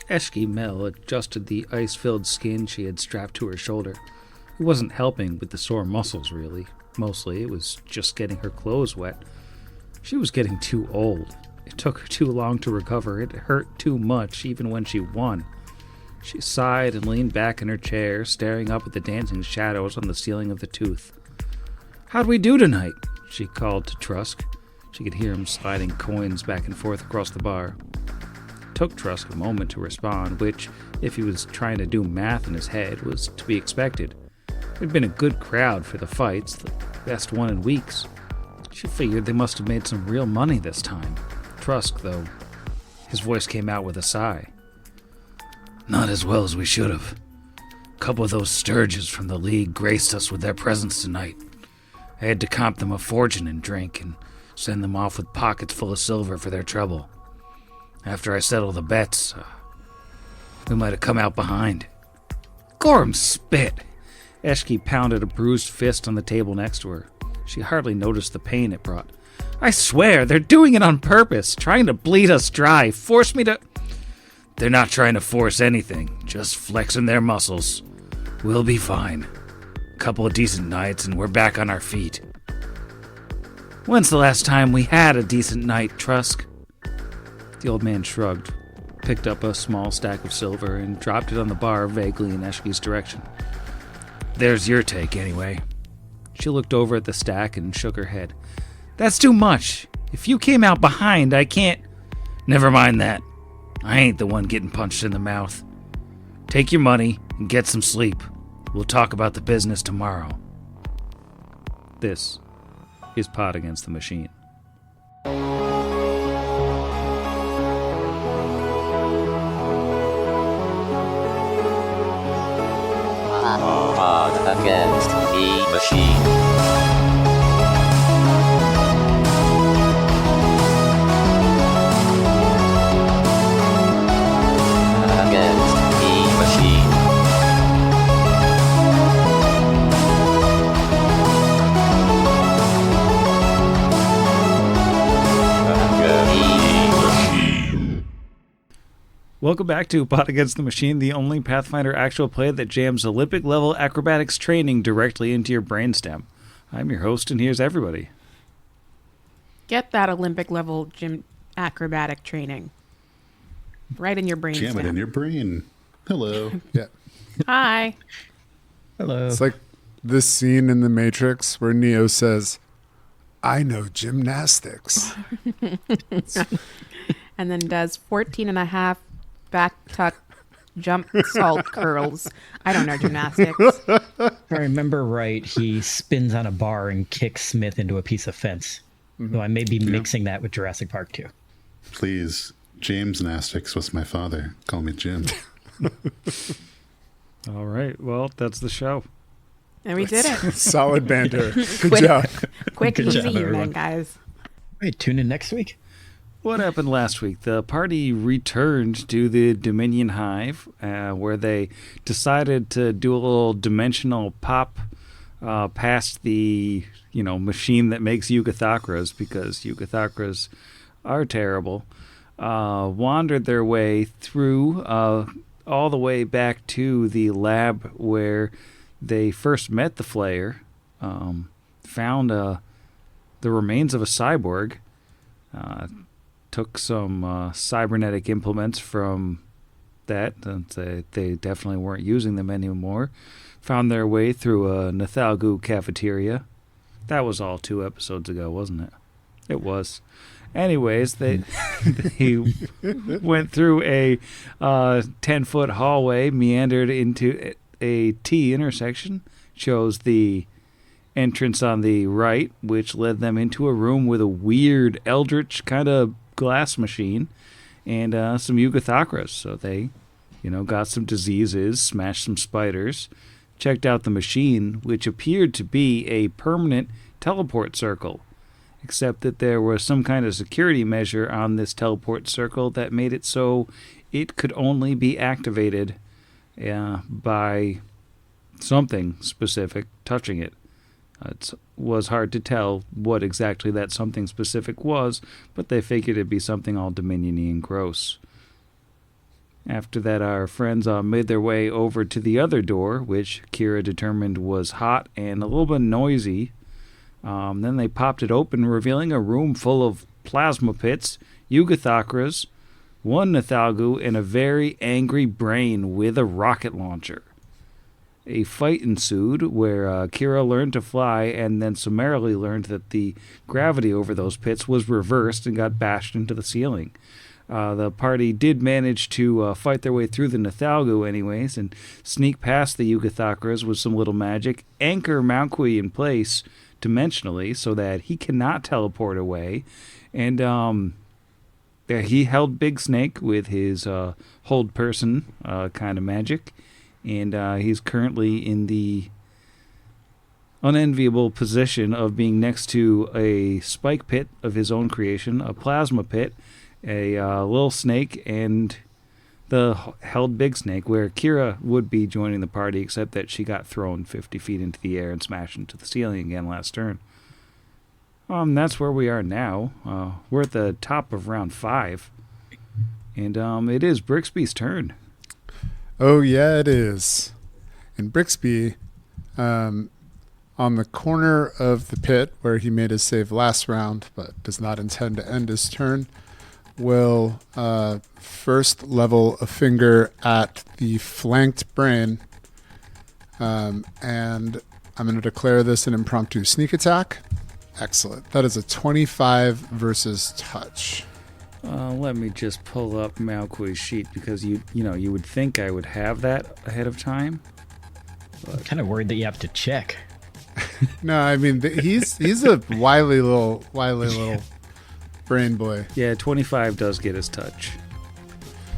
Eshki Mel adjusted the ice-filled skin she had strapped to her shoulder. It wasn't helping with the sore muscles, really. Mostly, it was just getting her clothes wet. She was getting too old. It took her too long to recover. It hurt too much, even when she won. She sighed and leaned back in her chair, staring up at the dancing shadows on the ceiling of the tooth. "How'd we do tonight?" she called to Trusk. She could hear him sliding coins back and forth across the bar. It took Trusk a moment to respond, which, if he was trying to do math in his head, was to be expected. It had been a good crowd for the fights, the best one in weeks. She figured they must have made some real money this time. Trusk, though, his voice came out with a sigh. "Not as well as we should have. A couple of those Sturges from the League graced us with their presence tonight. I had to comp them a fortune in drink and send them off with pockets full of silver for their trouble. After I settled the bets, we might have come out behind." "Gorham spit!" Eshki pounded a bruised fist on the table next to her. She hardly noticed the pain it brought. "I swear, they're doing it on purpose, trying to bleed us dry, force me to..." "They're not trying to force anything, just flexing their muscles. We'll be fine. Couple of decent nights and we're back on our feet." "When's the last time we had a decent night, Trusk?" The old man shrugged, picked up a small stack of silver, and dropped it on the bar vaguely in Eshki's direction. "There's your take, anyway." She looked over at the stack and shook her head. "That's too much. If you came out behind, I can't..." "Never mind that. I ain't the one getting punched in the mouth. Take your money and get some sleep. We'll talk about the business tomorrow." This is Pot Against the Machine. Pot Against the Machine. Welcome back to Pot Against the Machine, the only Pathfinder actual play that jams Olympic-level acrobatics training directly into your brainstem. I'm your host, and here's everybody. Get that Olympic-level gym acrobatic training right in your brainstem. Jam it in your brain. Hello. Yeah. Hi. Hello. It's like this scene in The Matrix where Neo says, "I know gymnastics." And then does 14 and a half back tuck jump salt curls. I don't know gymnastics. If I remember right, he spins on a bar and kicks Smith into a piece of fence. Though I may be mixing that with Jurassic Park too. Please, James Nastics was my father. Call me Jim. All right, well, that's the show. And we did it. Solid banter. Good job. Quick and Good easy job, here, everyone. guys. Wait, tune in next week. What happened last week? The party returned to the Dominion Hive, where they decided to do a little dimensional pop past the, machine that makes Yugothakras, because Yugothakras are terrible. Wandered their way through all the way back to the lab where they first met the Flayer, found the remains of a cyborg, took some cybernetic implements from that. They definitely weren't using them anymore. Found their way through a Nathalgu cafeteria. That was all 2 episodes ago, wasn't it? It was. Anyways, they went through a 10-foot hallway, meandered into a T intersection, chose the entrance on the right, which led them into a room with a weird eldritch kind of glass machine and some Yugothakras. So they, got some diseases, smashed some spiders, checked out the machine, which appeared to be a permanent teleport circle, except that there was some kind of security measure on this teleport circle that made it so it could only be activated by something specific touching it. It was hard to tell what exactly that something specific was, but they figured it'd be something all Dominion-y and gross. After that, our friends made their way over to the other door, which Kira determined was hot and a little bit noisy. Then they popped it open, revealing a room full of plasma pits, Yugothakras, one Nathalgu, and a very angry brain with a rocket launcher. A fight ensued where Kira learned to fly and then summarily learned that the gravity over those pits was reversed and got bashed into the ceiling. The party did manage to fight their way through the Nathalgu anyways and sneak past the Yugothakras with some little magic, anchor Malqui in place dimensionally so that he cannot teleport away, and he held Big Snake with his hold person kind of magic, and he's currently in the unenviable position of being next to a spike pit of his own creation, a plasma pit, a little snake, and the held Big Snake, where Kira would be joining the party, except that she got thrown 50 feet into the air and smashed into the ceiling again last turn. That's where we are now. We're at the top of round 5, and it is Brixby's turn. Oh, yeah, it is. And Brixby, on the corner of the pit where he made his save last round, but does not intend to end his turn, will first level a finger at the flanked brain, and I'm going to declare this an impromptu sneak attack. Excellent. That is a 25 versus touch. Let me just pull up Malqui's sheet, because you would think I would have that ahead of time. I'm kind of worried that you have to check. No, I mean he's a wily little brain boy. Yeah, 25 does get his touch,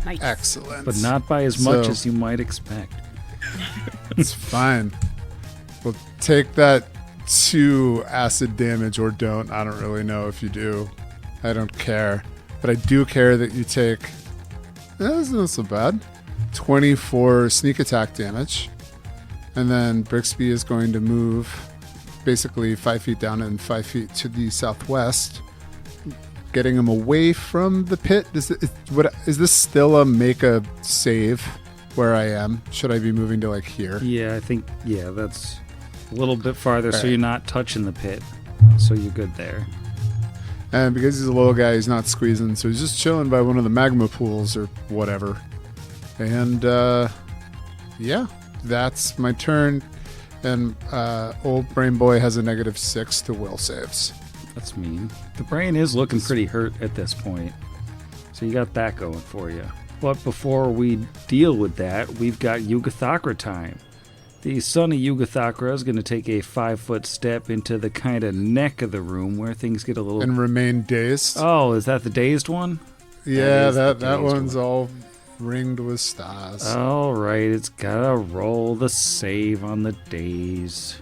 Nice. Excellent. but not by as much So- as you might expect. It's fine. We'll take that 2 acid damage, or don't. I don't really know if you do. I don't care. But I do care that you take, that's not so bad, 24 sneak attack damage. And then Brixby is going to move basically 5 feet down and 5 feet to the southwest, getting him away from the pit. Is this still a make a save where I am? Should I be moving to like here? Yeah, I think, that's a little bit farther, so Alright. you're not touching the pit. So you're good there. And because he's a little guy, he's not squeezing, so he's just chilling by one of the magma pools or whatever. And that's my turn. And old brain boy has a -6 to will saves. That's mean. The brain is looking pretty hurt at this point, so you got that going for you. But before we deal with that, we've got Yugothakra time. The son of Yugothakra is going to take a 5-foot step into the kind of neck of the room where things get a little... And remain dazed. Oh, is that the dazed one? Yeah, is the that dazed one's one. all ringed with stars. All right, it's got to roll the save on the daze.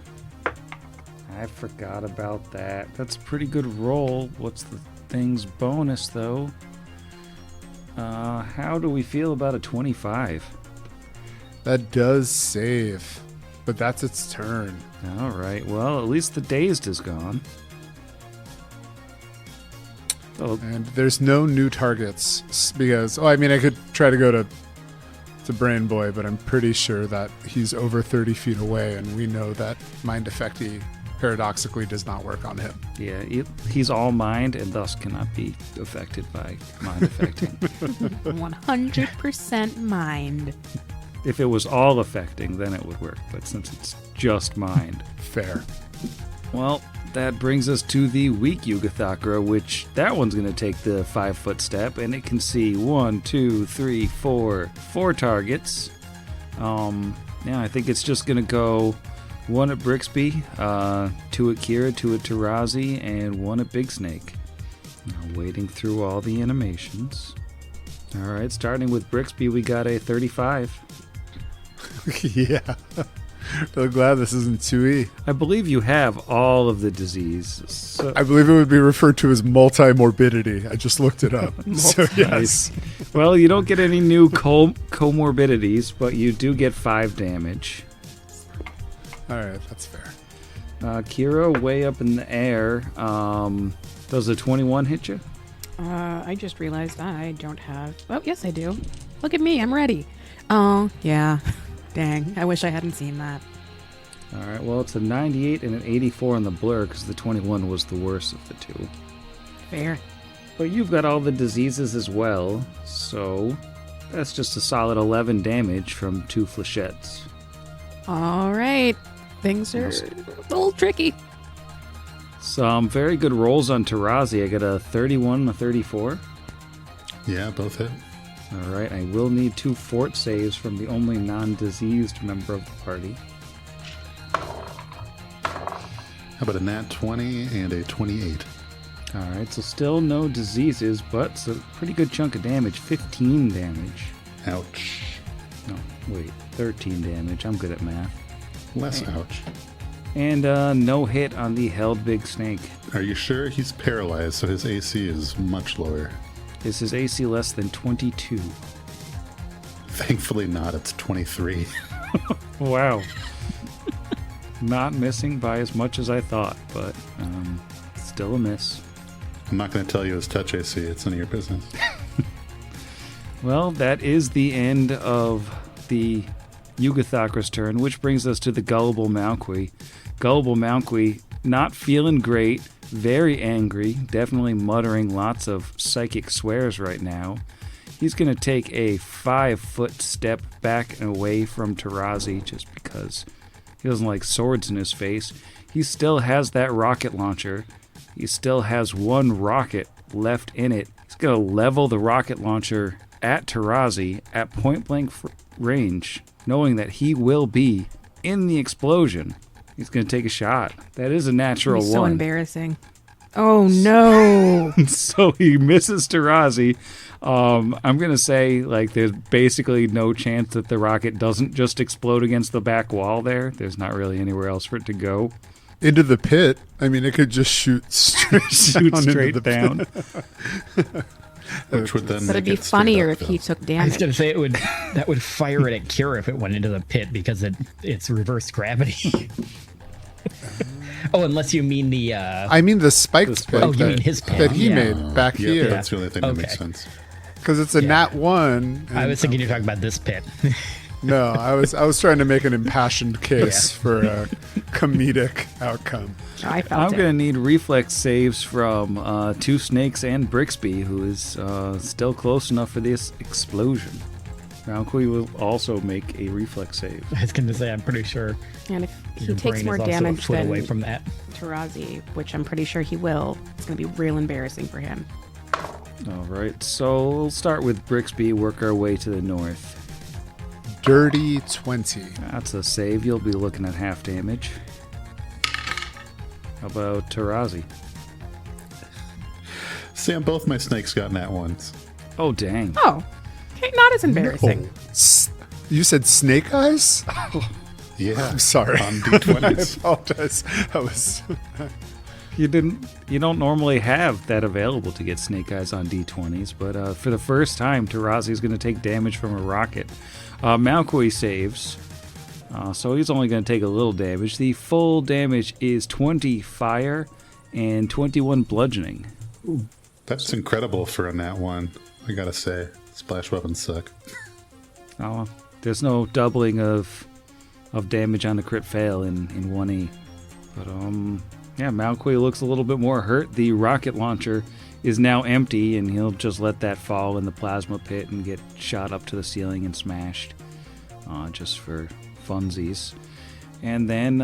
I forgot about that. That's a pretty good roll. What's the thing's bonus, though? How do we feel about a 25? That does save, but that's its turn. All right, well, at least the dazed is gone. Oh, And there's no new targets because, I could try to go to Brain Boy, but I'm pretty sure that he's over 30 feet away, and we know that Mind Effecty paradoxically does not work on him. yeah, he's all mind and thus cannot be affected by mind affecting. 100% mind. If it was all affecting, then it would work, but since it's just mind. Fair. Well, that brings us to the weak Yugothakra, which that one's going to take the 5-foot step, and it can see 1, 2, 3, 4 targets. I think it's just going to go 1 at Brixby, 2 at Kira, 2 at Tarazi, and 1 at Big Snake. Now, waiting through all the animations. All right, starting with Brixby, we got a 35. Yeah. Really glad this isn't 2E. I believe you have all of the disease. So, I believe it would be referred to as multi-morbidity. I just looked it up. So, yes. well, you don't get any new comorbidities, but you do get 5 damage. All right, that's fair. Kira, way up in the air. Does a 21 hit you? I just realized I don't have... Oh, yes, I do. Look at me. I'm ready. Oh, yeah. Dang. I wish I hadn't seen that. All right, well, it's a 98 and an 84 on the blur because the 21 was the worst of the two. Fair. But you've got all the diseases as well, so that's just a solid 11 damage from 2 flechettes. All right. Things are a little tricky. Some very good rolls on Tarazi. I got a 31 and a 34. Yeah, both hit. All right, I will need 2 fort saves from the only non-diseased member of the party. How about a nat 20 and a 28? All right, so still no diseases, but it's a pretty good chunk of damage. 15 damage. Ouch. No, wait, 13 damage. I'm good at math. Less ouch. And no hit on the held big snake. Are you sure he's paralyzed, so his AC is much lower? Is his AC less than 22? Thankfully not, it's 23. Wow. Not missing by as much as I thought, but still a miss. I'm not going to tell you his touch AC, it's none of your business. Well, that is the end of the Yugathakra's turn, which brings us to the Gullible Malqui. Gullible Malqui, not feeling great, very angry, definitely muttering lots of psychic swears right now. He's going to take a 5-foot step back and away from Tarazi just because he doesn't like swords in his face. He still has that rocket launcher. He still has 1 rocket left in it. He's going to level the rocket launcher at Tarazi at point-blank range, knowing that he will be in the explosion. He's going to take a shot. That is a natural So 1. embarrassing. Oh, no. So he misses Tarazi. I'm going to say, like, there's basically no chance that the rocket doesn't just explode against the back wall there. There's not really anywhere else for it to go. Into the pit. I mean, it could just shoot straight, Shoot down straight into the down. Which would then But it'd make be it straight funnier up, if he though. took I was damage. going to say that would fire it at Cure if it went into the pit because it's reverse gravity. Oh, unless you mean the... I mean the spiked pit. Oh, you mean his pit. that he Yeah. made back Yeah, here. that's the only thing that makes Okay. sense. Because it's a nat 1. I and- was thinking you're talking about this pit. No, I was trying to make an impassioned case for a comedic outcome. I felt I'm it. going to need reflex saves from 2 snakes and Brixby, who is still close enough for this explosion. Malqui will also make a reflex save. I was going to say, I'm pretty sure And if he your takes brain more is also a damage foot than away from that. Tarazi, which I'm pretty sure he will, it's going to be real embarrassing for him. All right, so we'll start with Brixby, work our way to the north. Dirty 20. That's a save. You'll be looking at half damage. How about Tarazi? Sam, both my snakes got nat 1s. Oh, dang. Oh, okay, not as embarrassing. You said snake eyes? Yeah. I'm sorry. On I D20s. apologize. I was. You don't normally have that available to get snake eyes on D20s, but for the first time, Tarazi's going to take damage from a rocket. Malqui saves, so he's only going to take a little damage. The full damage is 20 fire and 21 bludgeoning. That's incredible for a nat 1, I gotta say. Splash weapons suck. Oh, there's no doubling of damage on a crit fail in 1E. But yeah, Malqui looks a little bit more hurt. The rocket launcher is now empty, and he'll just let that fall in the plasma pit and get shot up to the ceiling and smashed, just for funsies. And then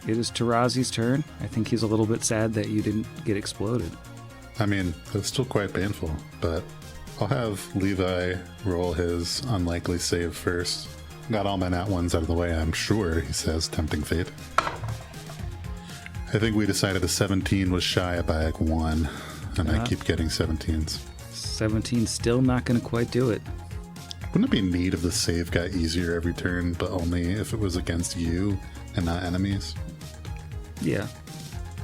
it is Tarazi's turn. I think he's a little bit sad that you didn't get exploded. I mean, it's still quite painful, but I'll have Levi roll his unlikely save first. Got all my nat 1s out of the way, I'm sure, he says, tempting fate. I think we decided a 17 was shy by like 1, and I keep getting 17s. 17 still not going to quite do it. Wouldn't it be neat if the save got easier every turn, but only if it was against you and not enemies? Yeah.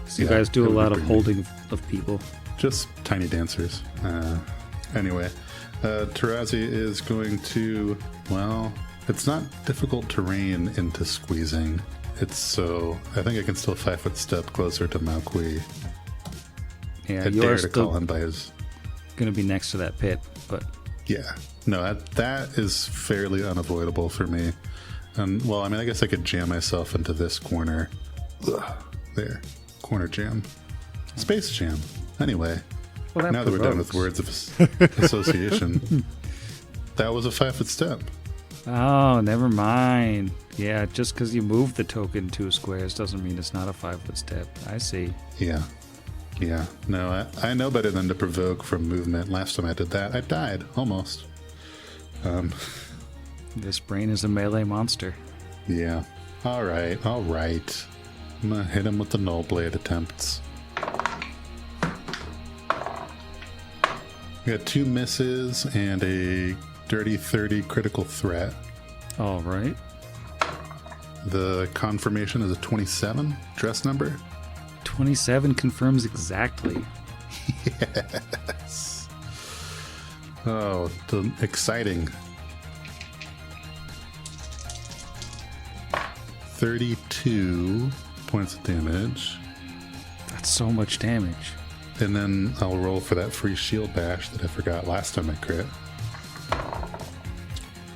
So you Yeah, guys do that a would be lot of pretty holding of people. Just tiny dancers. Anyway, Tarazi is going to, well, it's not difficult terrain into squeezing. I think I can still 5-foot step closer to Malqui. Yeah, I you dare are to call still him by his. going to be next to that pit, but Yeah. No, that is fairly unavoidable for me. And, well, I mean, I guess I could jam myself into this corner. Ugh, there. Corner jam. Space jam. Anyway, well, now that we're done with provokes. words of association, that was a 5-foot step. Oh, never mind. Yeah, just because you moved the token 2 squares doesn't mean it's not a 5-foot step. I see. Yeah. Yeah. No, I know better than to provoke from movement. Last time I did that, I died. Almost. This brain is a melee monster. Yeah. All right. I'm going to hit him with the null blade attempts. We got 2 misses and a dirty 30 critical threat. All right. The confirmation is a 27 dress number. 27 confirms exactly. Yes. Oh, exciting. 32 points of damage. That's so much damage. And then I'll roll for that free shield bash that I forgot last time I crit.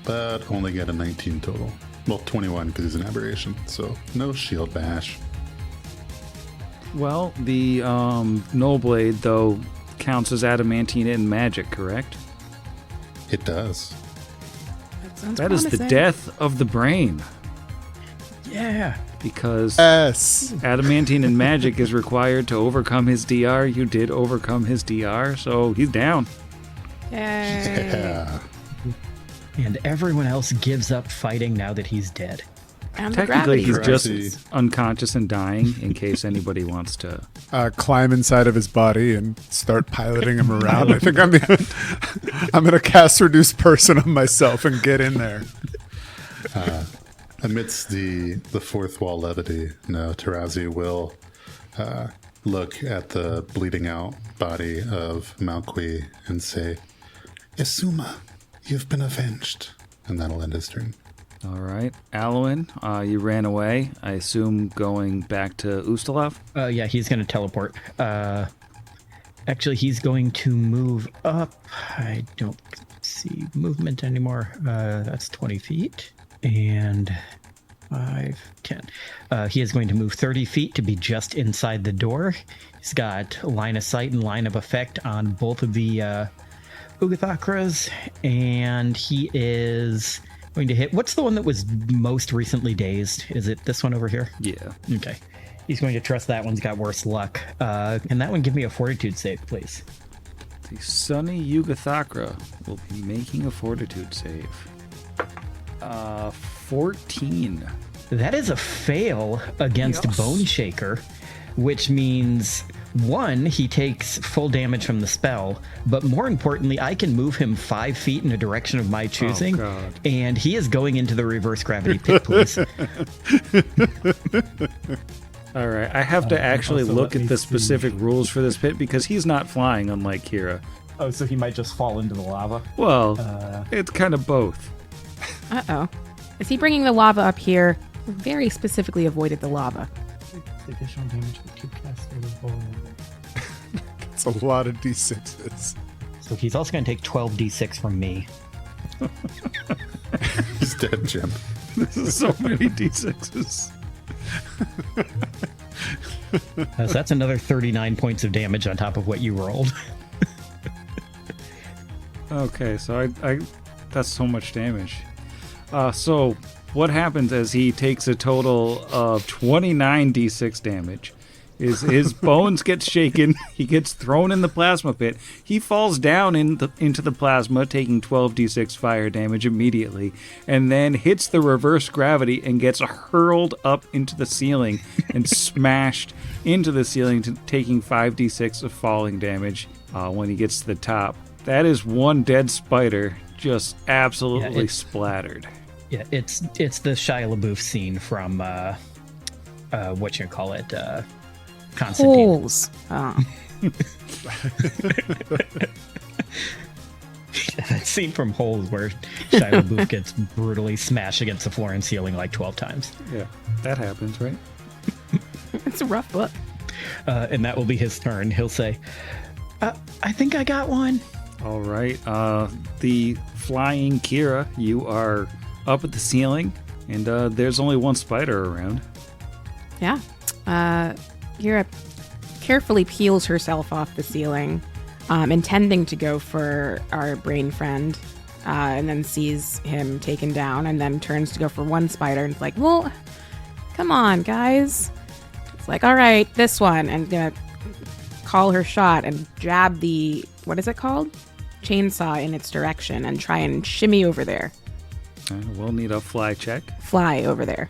But only get a 19 total. Well, 21 because he's an aberration, so no shield bash. Well, the Null Blade, though, counts as adamantine and magic, correct? It does. That sounds That is the promising. death of the brain. Yeah. Because Yes. adamantine and magic is required to overcome his DR. You did overcome his DR, so he's down. Yay. Yeah. And everyone else gives up fighting now that he's dead. And the Technically, gravity. he's Gravity. just unconscious and dying in case anybody wants to. Climb inside of his body and start piloting him around. I think I'm gonna cast reduce person on myself and get in there. Amidst the fourth wall levity, no, Tarazi will look at the bleeding out body of Malqui and say, Isuma, you've been avenged. And that'll end his turn. All right. Alwyn, you ran away. I assume going back to Ustalov? Yeah, he's going to teleport. Actually, he's going to move up. I don't see movement anymore. That's 20 feet. And 5, 10. He is going to move 30 feet to be just inside the door. He's got line of sight and line of effect on both of the Ugathakras. And he is going to hit. What's the one that was most recently dazed? Is it this one over here? Yeah. Okay. He's going to trust that one's got worse luck. Can that one give me a fortitude save, please? The Sunny Yugathakra will be making a fortitude save. 14. That is a fail against Yes. Bone Shaker, which means, one, he takes full damage from the spell, but more importantly, I can move him 5 feet in a direction of my choosing, God. and he is going into the reverse gravity pit, please. All right. I have to actually also look let at me the see. specific rules for this pit because he's not flying, unlike Kira. Oh, so he might just fall into the lava. Well, it's kind of both. Uh-oh. Is he bringing the lava up here? Very specifically avoided the lava. Additional damage for 2 casts through the hole. It's a lot of d6s. So he's also going to take 12d6 from me. He's dead, Jim. This is so many d6s. So that's another 39 points of damage on top of what you rolled. Okay, so I that's so much damage. So what happens as he takes a total of 29 d6 damage is his bones get shaken, he gets thrown in the plasma pit, he falls down into the plasma, taking 12 d6 fire damage immediately, and then hits the reverse gravity and gets hurled up into the ceiling and smashed into the ceiling, taking 5 d6 of falling damage when he gets to the top. That is one dead spider just absolutely splattered. Yeah, it's the Shia LaBeouf scene from what you call it, Constantine. Holes. Oh. That scene from Holes where Shia LaBeouf gets brutally smashed against the floor and ceiling like 12 times. Yeah, that happens, right? It's a rough book. And that will be his turn. He'll say, I think I got one. All right. The flying Kira, you are up at the ceiling, and there's only one spider around. Yeah. Kira carefully peels herself off the ceiling, intending to go for our brain friend, and then sees him taken down, and then turns to go for one spider, and it's like, well, come on, guys. It's like, all right, this one, and gonna call her shot and jab the, what is it called? Chainsaw in its direction and try and shimmy over there. We'll need a fly check. Fly over there.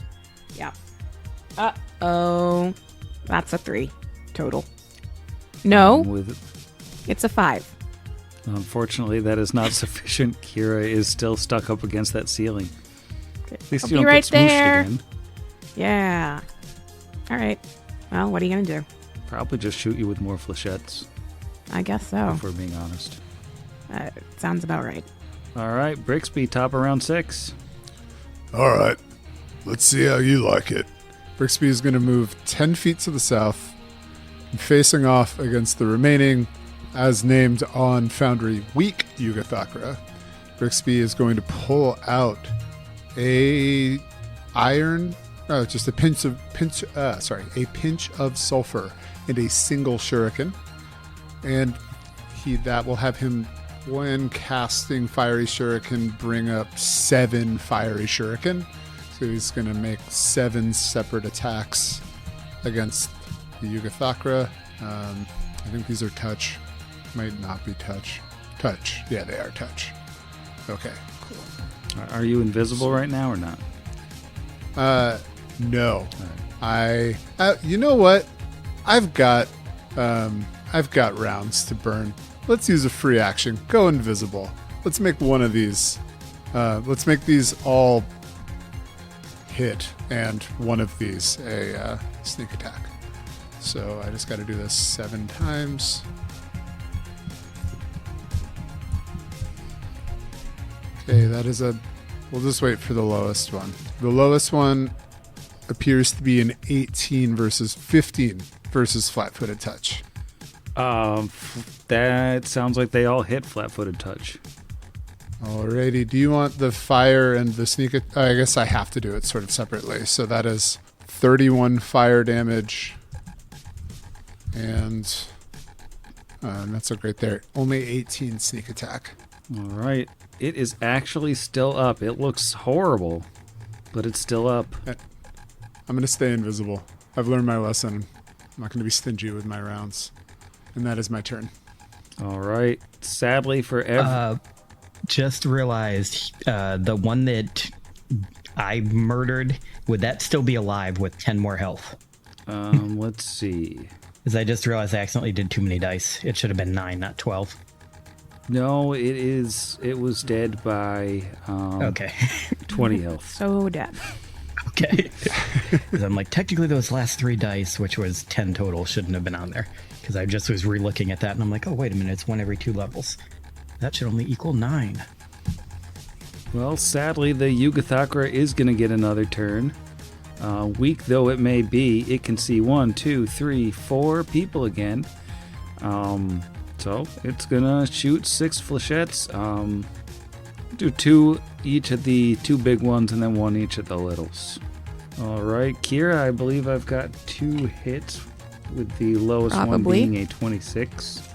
Yeah. Uh-oh. That's a 3 total. No, it's a 5. Unfortunately, that is not sufficient. Kira is still stuck up against that ceiling. At least I'll you be don't right get smooshed there. again. Yeah. All right. Well, what are you going to do? Probably just shoot you with more flechettes, I guess so. if we're being honest. Sounds about right. All right, Brixby, top of round 6. All right. Let's see how you like it. Brixby is going to move 10 feet to the south, and facing off against the remaining, as named on Foundry, weak Yugathakra. Brixby is going to pull out a pinch of sulfur and a single shuriken, and that will have him, when casting fiery shuriken, bring up 7 fiery shuriken. So he's going to make 7 separate attacks against the Yugathakra. I think these are touch. Might not be touch. Touch. Yeah, they are touch. Okay, cool. Are you invisible right now or not? No. You know what? I've got rounds to burn. Let's use a free action. Go invisible. Let's make one of these. Let's make these all hit, and one of these a sneak attack. So I just got to do this 7 times. Okay, that is we'll just wait for the lowest one. The lowest one appears to be an 18 versus 15 versus flat-footed touch. That sounds like they all hit flat-footed touch. Alrighty, do you want the fire and the sneak? I guess I have to do it sort of separately. So that is 31 fire damage, and that's a great there. Only 18 sneak attack. All right. It is actually still up. It looks horrible, but it's still up. I'm going to stay invisible. I've learned my lesson. I'm not going to be stingy with my rounds. And that is my turn. All right. Sadly for Just realized the one that I murdered, would that still be alive with 10 more health? let's see. Because I just realized I accidentally did too many dice. It should have been 9, not 12. No, it was dead by Okay. 20 health. So dead. Okay. Because I'm like, technically those last 3 dice, which was 10 total, shouldn't have been on there. Because I just was re-looking at that, and I'm like, oh, wait a minute, it's 1 every 2 levels. That should only equal 9. Well, sadly, the Yugathakra is going to get another turn. Weak though it may be, it can see 1, 2, 3, 4 people again. So it's going to shoot 6 flechettes. Do 2 each of the 2 big ones and then 1 each of the littles. All right, Kira, I believe I've got 2 hits with the lowest one Probably. being a 26.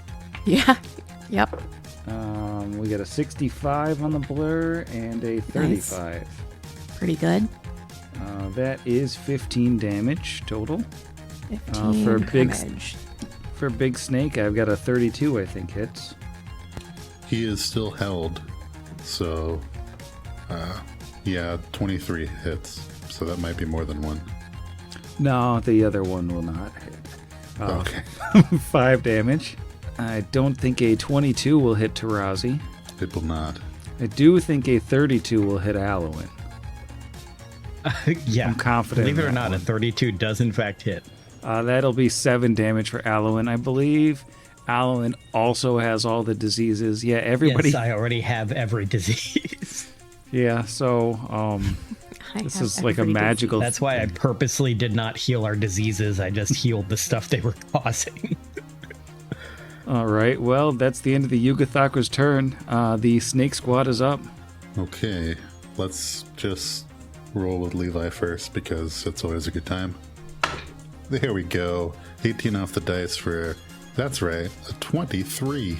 Yeah. Yep. We got a 65 on the blur and a 35. Pretty good. That is 15 damage total. 15 for big damage. For Big Snake, I've got a 32, I think, hits. He is still held, so yeah, 23 hits. So that might be more than one. No, the other one will not hit. Okay. 5 damage. I don't think a 22 will hit Tarazi. It will not. I do think a 32 will hit Alwyn. Yeah. I'm confident Believe it in or that not, one. a 32 does in fact hit. That'll be 7 damage for Alwyn. I believe Alwyn also has all the diseases. Yeah, everybody. Yes, I already have every disease. Yeah, so This have is like a every magical. That's why I purposely did not heal our diseases. I just healed the stuff they were causing. All right. Well, that's the end of the Yugathakra's turn. The Snake Squad is up. Okay, let's just roll with Levi first because it's always a good time. There we go. 18 off the dice for, that's right, a 23.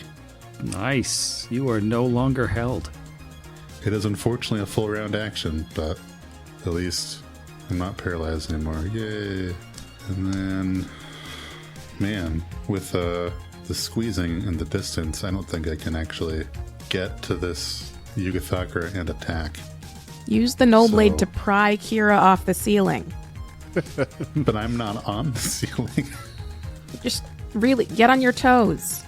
Nice. You are no longer held. It is unfortunately a full round action, but at least I'm not paralyzed anymore. Yay. And then, man, with the squeezing and the distance, I don't think I can actually get to this Yugathakra and attack. Use the Null Blade So- to pry Kira off the ceiling. But I'm not on the ceiling. Just really get on your toes.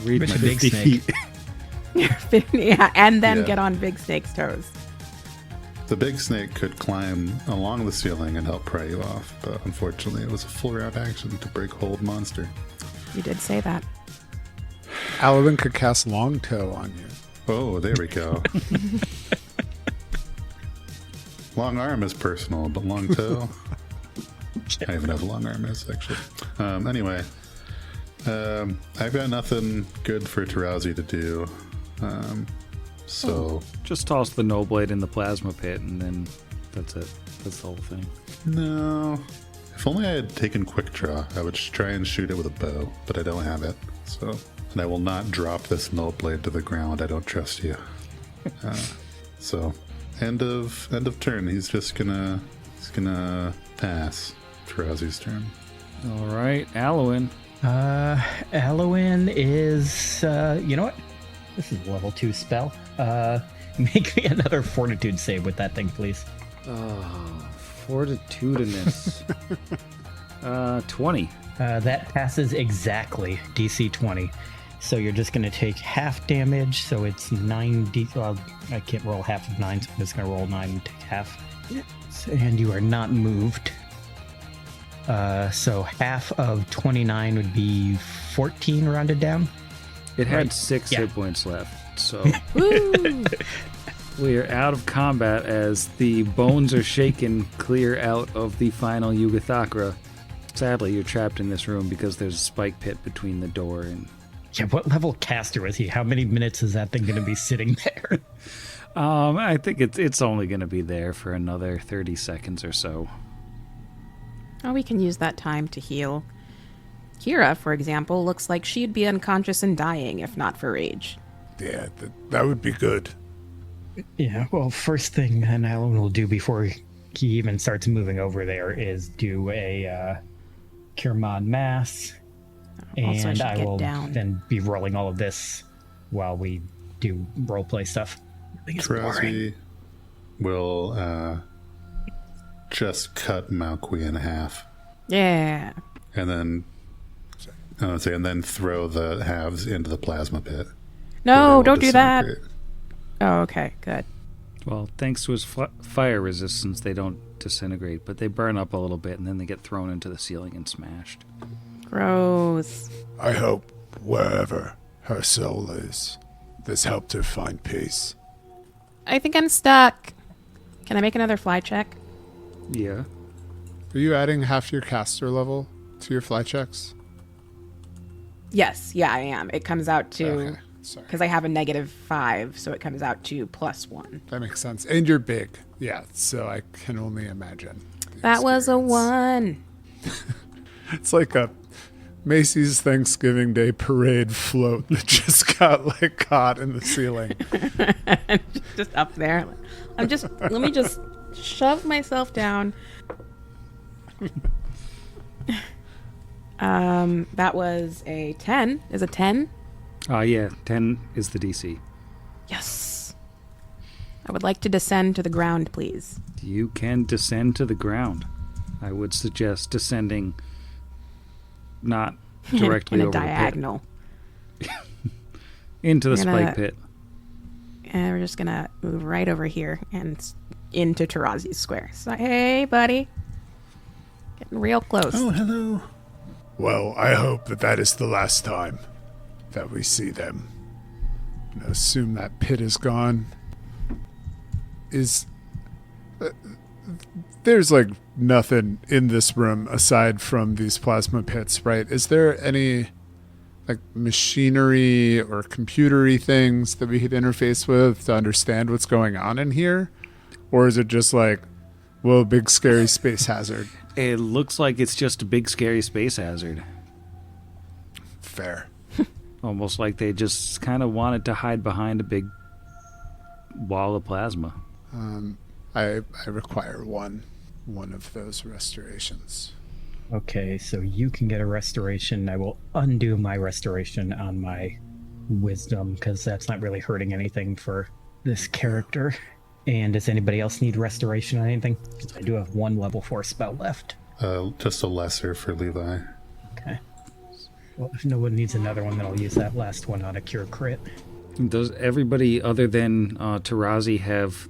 Read With my a big 50 snake. feet. Yeah, and then Yeah. get on Big Snake's toes. The big snake could climb along the ceiling and help pry you off, but unfortunately it was a full round action to break hold monster. You did say that. Alwyn could cast Long Toe on you. Oh, there we go. Long arm is personal, but long toe? I even have a long arm is, actually. Anyway, I've got nothing good for Tarazi to do. So, Just toss the No Blade in the plasma pit, and then that's it. That's the whole thing. no. If only I had taken Quick Draw, I would try and shoot it with a bow, but I don't have it. So, and I will not drop this Null Blade to the ground. I don't trust you. So, end of turn. He's gonna pass. Tarazi's turn. All right, Alwyn. Alwyn is, you know what? This is a level 2 spell. Make me another fortitude save with that thing, please. Oh, fortitudinous. 20. That passes exactly DC 20. So you're just going to take half damage. So it's 9d. Well, I can't roll half of 9, so I'm just going to roll 9 and take half. And you are not moved. So half of 29 would be 14 rounded down. It had Right. 6 Yeah. hit points left, so Woo! we are out of combat as the bones are shaken clear out of the final Yugathakra. Sadly, you're trapped in this room because there's a spike pit between the door and... Yeah, what level caster was he? How many minutes is that thing going to be sitting there? I think it's only going to be there for another 30 seconds or so. Oh, we can use that time to heal. Kira, for example, looks like she'd be unconscious and dying if not for rage. Yeah, that would be good. Yeah, well, first thing an Alwyn will do before he even starts moving over there is do a Cure Mod Mass. Also, I And should I get will down. then be rolling all of this while we do roleplay stuff. I think it's boring. Tarazi will just cut Malqui in half, Yeah. and then and then throw the halves into the plasma pit. No, Where they don't will do that. disintegrate. Oh, okay, good. Well, thanks to his fire resistance, they don't disintegrate, but they burn up a little bit and then they get thrown into the ceiling and smashed. Gross. I hope wherever her soul is, this helped her find peace. I think I'm stuck. Can I make another fly check? Yeah. Are you adding half your caster level to your fly checks? Yes, yeah, I am. It comes out to... Okay, sorry. Because I have a -5, so it comes out to +1. That makes sense. And you're big. Yeah, so I can only imagine. the That was a experience. 1. It's like a Macy's Thanksgiving Day parade float that just got like caught in the ceiling. Just up there. Let me just shove myself down. That was a 10. Is a 10? Yeah, 10 is the DC. Yes. I would like to descend to the ground, please. You can descend to the ground. I would suggest descending not directly in a over diagonal. the pit. Into the We're gonna- spike pit. And we're just gonna move right over here and into Tarazi's square. So, hey, buddy. Getting real close. Oh, hello. Well, I hope that is the last time that we see them. I assume that pit is gone. Is there's like nothing in this room aside from these plasma pits, right? Is there any like machinery or computery things that we could interface with to understand what's going on in here? Or is it just like, well, big scary space hazard? It looks like it's just a big, scary space hazard. Fair. Almost like they just kind of wanted to hide behind a big wall of plasma. I require one of those restorations. Okay, so you can get a restoration. I will undo my restoration on my wisdom because that's not really hurting anything for this character. And does anybody else need restoration on anything? Because I do have one level 4 spell left. Just a lesser for Levi. Okay. Well, if no one needs another one, then I'll use that last one on a cure crit. Does everybody other than Tarazi have...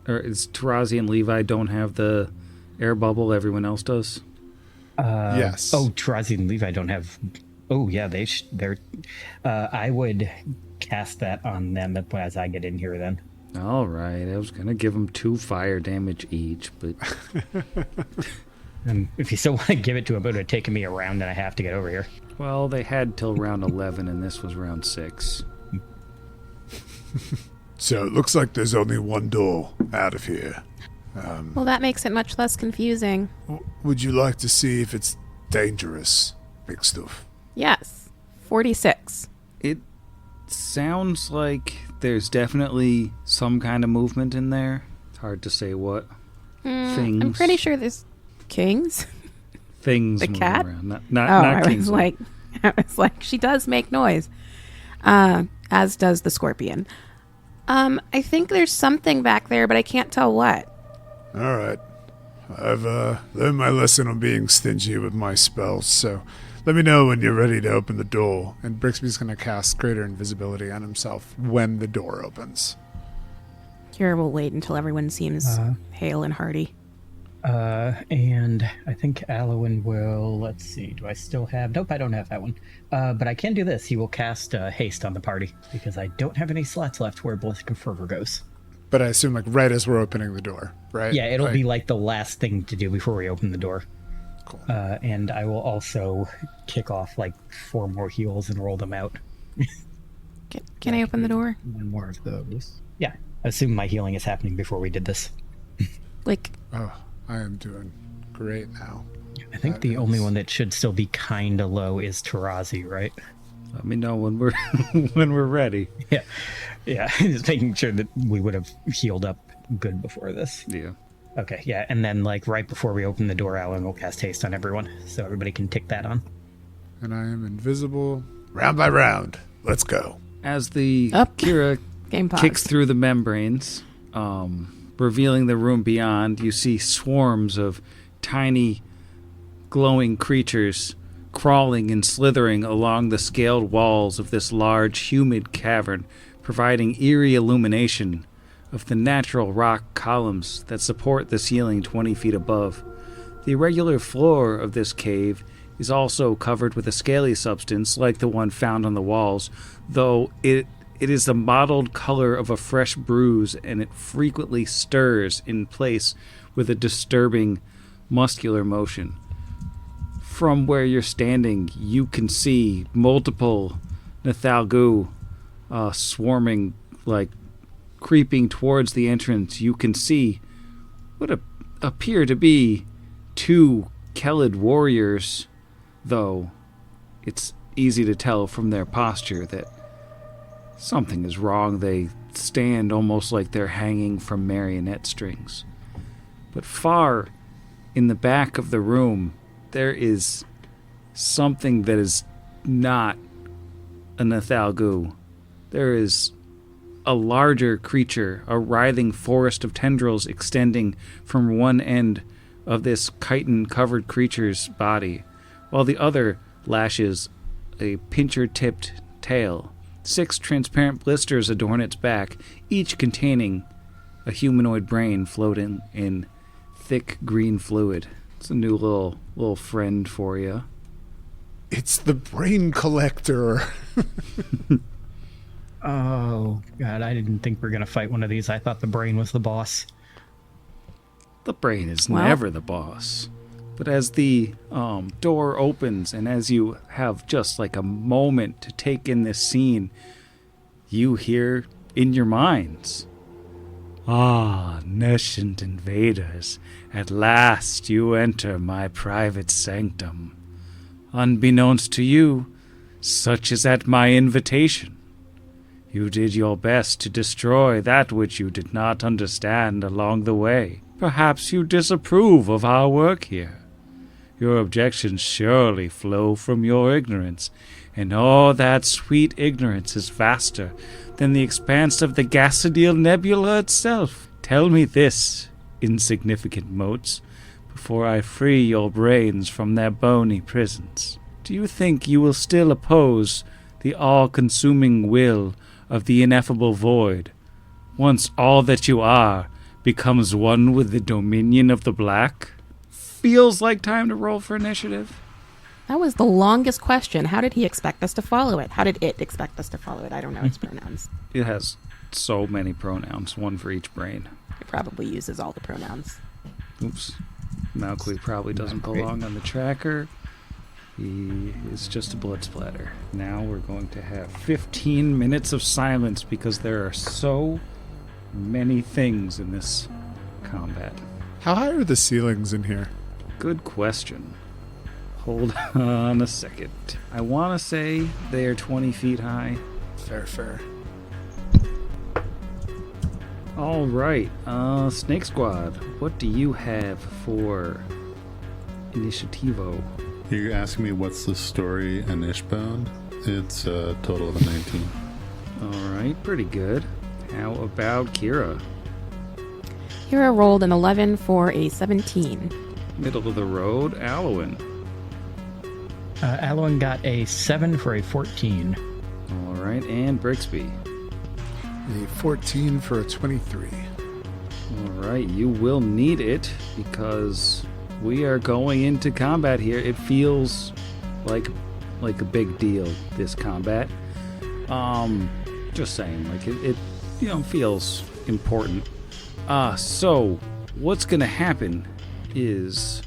Or is Tarazi and Levi don't have the air bubble everyone else does? Yes. Oh, Tarazi and Levi don't have... Oh, yeah, they're... I would cast that on them as I get in here then. All right, I was going to give them 2 fire damage each, but... And if you still want to give it to him, it would have taken me a round and a half to get over here. Well, they had till round 11, and this was round 6. So it looks like there's only one door out of here. Well, that makes it much less confusing. Would you like to see if it's dangerous, big stuff? Yes. 46. It sounds like there's definitely some kind of movement in there. It's hard to say what. Things. I'm pretty sure there's kings. Things The moving cat? around. Oh, Not kings. I was like, she does make noise. As does the scorpion. I think there's something back there, but I can't tell what. All right. I've learned my lesson on being stingy with my spells, so let me know when you're ready to open the door. And Brixby's going to cast greater invisibility on himself when the door opens. Here, we'll wait until everyone seems hale and hearty. And I think Alwyn will, let's see, do I still have, nope, I don't have that one. But I can do this. He will cast haste on the party because I don't have any slots left where Blessing of Fervor goes. But I assume like right as we're opening the door, right? Yeah, it'll be like the last thing to do before we open the door. Cool. And I will also kick off like 4 more heals and roll them out. Can I open the door? One more of those. Yeah, I assume my healing is happening before we did this. Like, Oh, I am doing great now. I think the only one that should still be kind of low is Tarazi, right? Let me know when we're when we're ready. Yeah, just making sure that we would have healed up good before this. Yeah. Okay, yeah, and then like right before we open the door, Alan will cast haste on everyone, so everybody can tick that on. And I am invisible round by round. Let's go. As the Up. Kira game pause. kicks through the membranes, revealing the room beyond, you see swarms of tiny, glowing creatures crawling and slithering along the scaled walls of this large, humid cavern, providing eerie illumination of the natural rock columns that support the ceiling 20 feet above. The irregular floor of this cave is also covered with a scaly substance like the one found on the walls, though it is the mottled color of a fresh bruise, and it frequently stirs in place with a disturbing muscular motion. From where you're standing, you can see multiple Nathalgu swarming, like creeping towards the entrance. You can see what appear to be 2 Kelid warriors, though it's easy to tell from their posture that something is wrong. They stand almost like they're hanging from marionette strings. But far in the back of the room, there is something that is not a Nathalgu. There is a larger creature, a writhing forest of tendrils extending from one end of this chitin-covered creature's body, while the other lashes a pincher-tipped tail. 6 transparent blisters adorn its back, each containing a humanoid brain floating in thick green fluid. It's a new little friend for you. It's the brain collector. Oh, God, I didn't think we were going to fight one of these. I thought the brain was the boss. The brain is Well- never the boss. But as the door opens and as you have just like a moment to take in this scene, you hear in your minds, "Ah, nascent invaders, at last you enter my private sanctum. Unbeknownst to you, such is at my invitation. You did your best to destroy that which you did not understand along the way. Perhaps you disapprove of our work here. Your objections surely flow from your ignorance, and all that sweet ignorance is vaster than the expanse of the Gassadil Nebula itself. Tell me this, insignificant motes, before I free your brains from their bony prisons. Do you think you will still oppose the all-consuming will of the ineffable void, once all that you are becomes one with the dominion of the black?" Feels like time to roll for initiative. That was the longest question. How did he expect us to follow it? How did it expect us to follow it? I don't know its pronouns. It has so many pronouns, one for each brain. It probably uses all the pronouns. Oops. Malqui probably doesn't belong on the tracker. He is just a blood splatter. Now we're going to have 15 minutes of silence because there are so many things in this combat. How high are the ceilings in here? Good question. Hold on a second. I want to say they are 20 feet high. Fair. All right, Snake Squad, what do you have for Initiativo? You're asking me what's the story in Ishbound? It's a total of a 19. All right, pretty good. How about Kira? Kira rolled an 11 for a 17. Middle of the road, Alwyn. Alwyn got a 7 for a 14. All right, and Brixby. A 14 for a 23. All right, you will need it because we are going into combat here. It feels like a big deal, this combat. Just saying, like it feels important. So what's gonna happen is,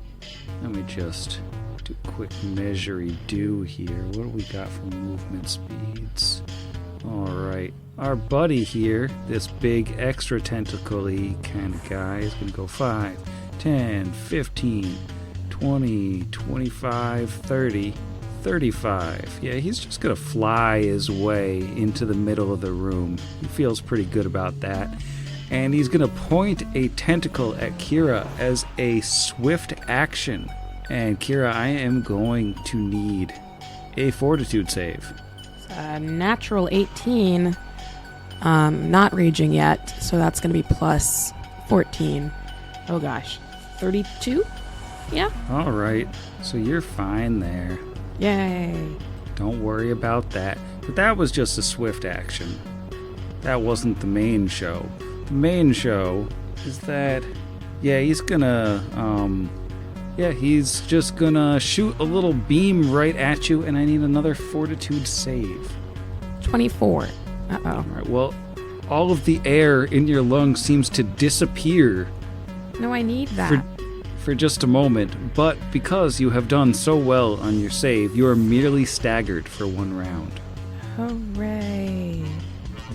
let me just do a quick measure-do here. What do we got for movement speeds? All right, our buddy here, this big extra tentacle-y kind of guy, is gonna go 5, 10, 15, 20, 25, 30, 35. Yeah, he's just gonna fly his way into the middle of the room. He feels pretty good about that. And he's gonna point a tentacle at Kira as a swift action. And Kira, I am going to need a fortitude save. Natural 18. Not raging yet, so that's going to be plus 14. Oh gosh. 32? Yeah? All right, so you're fine there. Yay. Don't worry about that. But that was just a swift action. That wasn't the main show. The main show is that, he's just gonna shoot a little beam right at you, and I need another fortitude save. 24. Uh-oh. All right, well, all of the air in your lungs seems to disappear No, I need that. for just a moment, but because you have done so well on your save, you are merely staggered for 1 round. Hooray.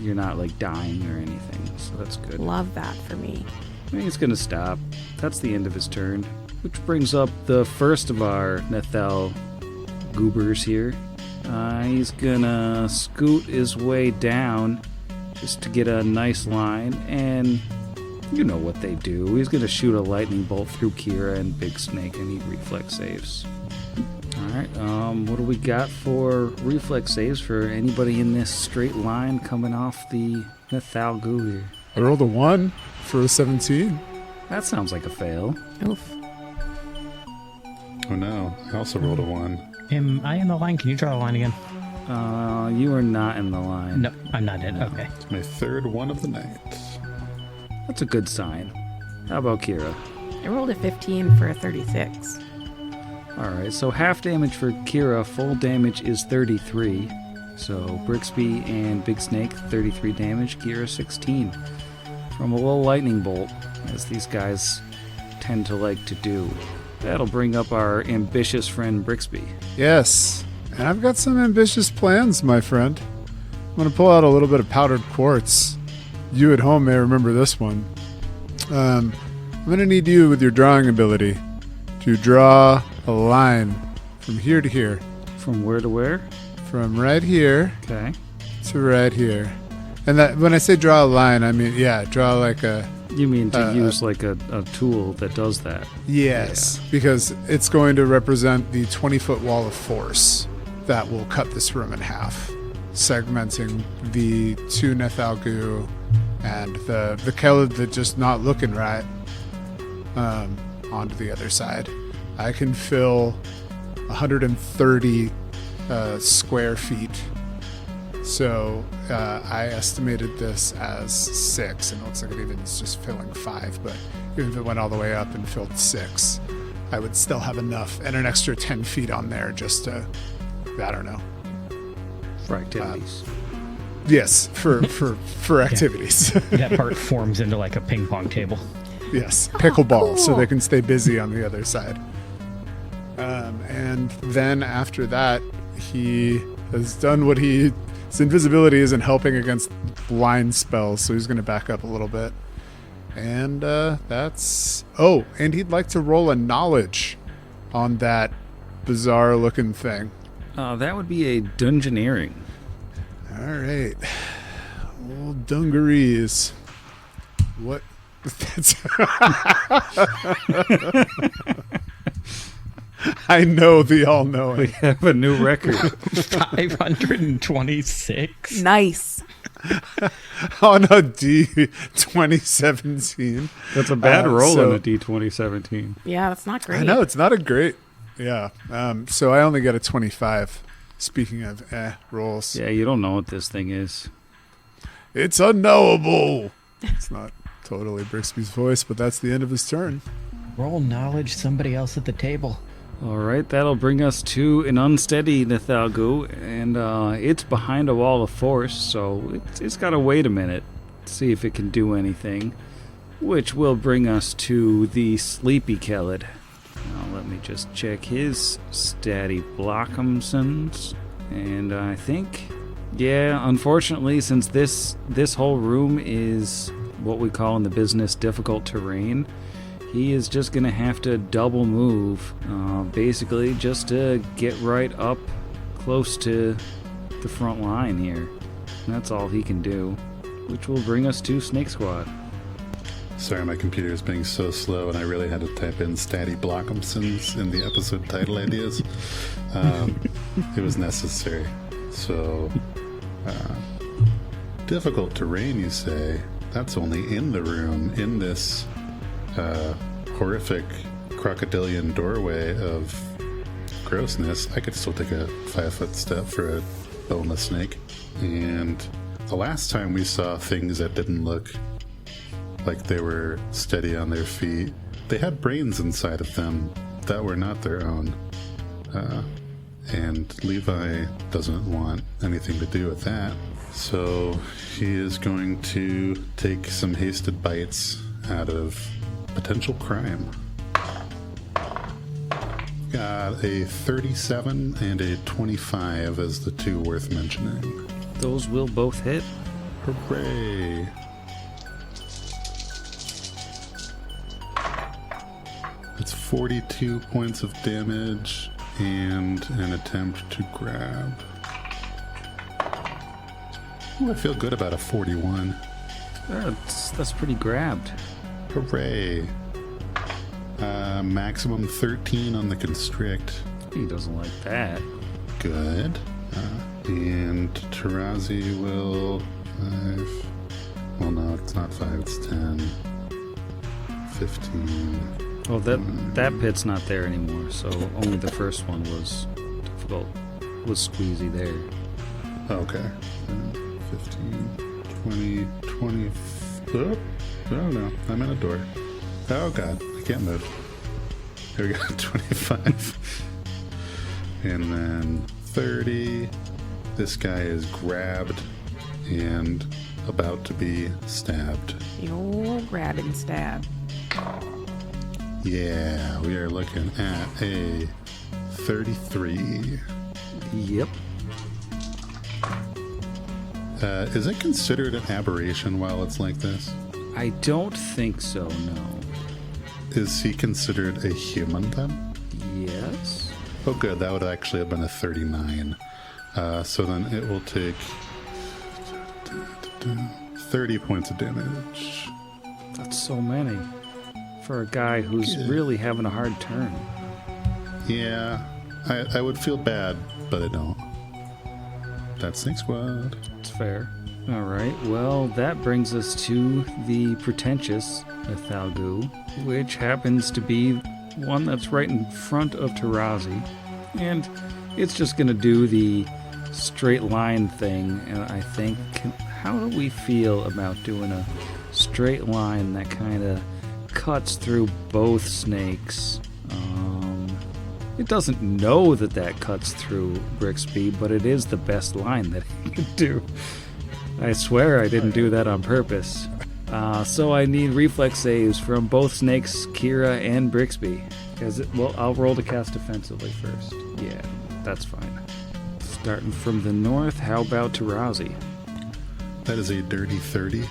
You're not, like, dying or anything, so that's good. Love that for me. I think he's gonna stop. That's the end of his turn. Which brings up the first of our Nethel goobers here. He's gonna scoot his way down just to get a nice line, and you know what they do. He's gonna shoot a lightning bolt through Kira and Big Snake. I need reflex saves. Alright, what do we got for reflex saves for anybody in this straight line coming off the Nethal goo here? I rolled a 1 for a 17. That sounds like a fail. Oof. Oh no, I also rolled a 1. Am I in the line? Can you draw the line again? You are not in the line. No, I'm not in. Okay. It's my third one of the night. That's a good sign. How about Kira? I rolled a 15 for a 36. Alright, so half damage for Kira, full damage is 33. So Brixby and Big Snake, 33 damage, Kira 16. From a little lightning bolt, as these guys tend to like to do. That'll bring up our ambitious friend Brixby. Yes, and I've got some ambitious plans, my friend. I'm going to pull out a little bit of powdered quartz. You at home may remember this one. I'm going to need you with your drawing ability to draw a line from here to here. From where to where? From right here Okay. to right here. And that when I say draw a line, I mean, draw like a... You mean to use like a tool that does that? Yes, because it's going to represent the 20-foot wall of force that will cut this room in half, segmenting the two Nethalgu and the Kelid that just not looking right onto the other side. I can fill 130 square feet. So I estimated this as 6, and it looks like it even is just filling 5. But even if it went all the way up and filled 6, I would still have enough, and an extra 10 feet on there just to, I don't know. For activities. Yes, for activities. That part forms into like a ping pong table. Yes, pickleball, so they can stay busy on the other side. And then after that, he has done what his invisibility isn't helping against blind spells, so he's going to back up a little bit. And that's... Oh, and he'd like to roll a knowledge on that bizarre-looking thing. That would be a dungeoneering. All right. Old dungarees. What? I know the all-knowing. We have a new record. 526. Nice. On a D2017. That's a bad roll so- in a D2017. Yeah, that's not great. I know, it's not a great... Yeah. So I only got a 25. Speaking of rolls. Yeah, you don't know what this thing is. It's unknowable. It's not totally Brixby's voice, but that's the end of his turn. Roll knowledge, somebody else at the table. All right, that'll bring us to an unsteady Nethalgu, and it's behind a wall of force, so it's got to wait a minute to see if it can do anything, which will bring us to the sleepy Kelid. Now let me just check his Statty Blockemsuns, and I think, yeah, unfortunately, since this whole room is what we call in the business difficult terrain, he is just going to have to double move, basically just to get right up close to the front line here. And that's all he can do, which will bring us to Snake Squad. Sorry, my computer is being so slow, and I really had to type in Statty Blockemsuns in the episode title ideas. It was necessary. So, difficult terrain, you say? That's only in the room, in this horrific crocodilian doorway of grossness. I could still take a 5-foot step for a boneless snake. And the last time we saw things that didn't look like they were steady on their feet, they had brains inside of them that were not their own. And Levi doesn't want anything to do with that. So he is going to take some hasted bites out of potential crime. Got a 37 and a 25 as the two worth mentioning. Those will both hit. Hooray! It's 42 points of damage and an attempt to grab. Ooh, I feel good about a 41. That's pretty grabbed. Hooray! Maximum 13 on the constrict. He doesn't like that. Good. And Tarazi will 5. Well, no, it's not 5, it's 10. 15. Oh, that pit's not there anymore, so only the first one was difficult. Was squeezy there. Okay. 15, 20, 20. Oh no, I'm in a door. Oh god, I can't move. Here we go, 25. And then 30. This guy is grabbed and about to be stabbed. The old grab and stab. Yeah, we are looking at a 33. Yep. Is it considered an aberration while it's like this? I don't think so, no. Is he considered a human then? Yes? Oh, good. That would actually have been a 39. So then it will take 30 points of damage. That's so many. For a guy who's really having a hard turn. Yeah, I would feel bad, but I don't. That's Snake Squad. It's fair. All right, well, that brings us to the pretentious Nithalgu, which happens to be one that's right in front of Tarazi. And it's just going to do the straight line thing, and I think, how do we feel about doing a straight line that kind of cuts through both snakes? It doesn't know that cuts through Brixby, but it is the best line that it can do. I swear I didn't do that on purpose. So I need reflex saves from both snakes, Kira and Brixby. Well, I'll roll to cast defensively first. Yeah, that's fine. Starting from the north, how about Tarazi? That is a dirty 30.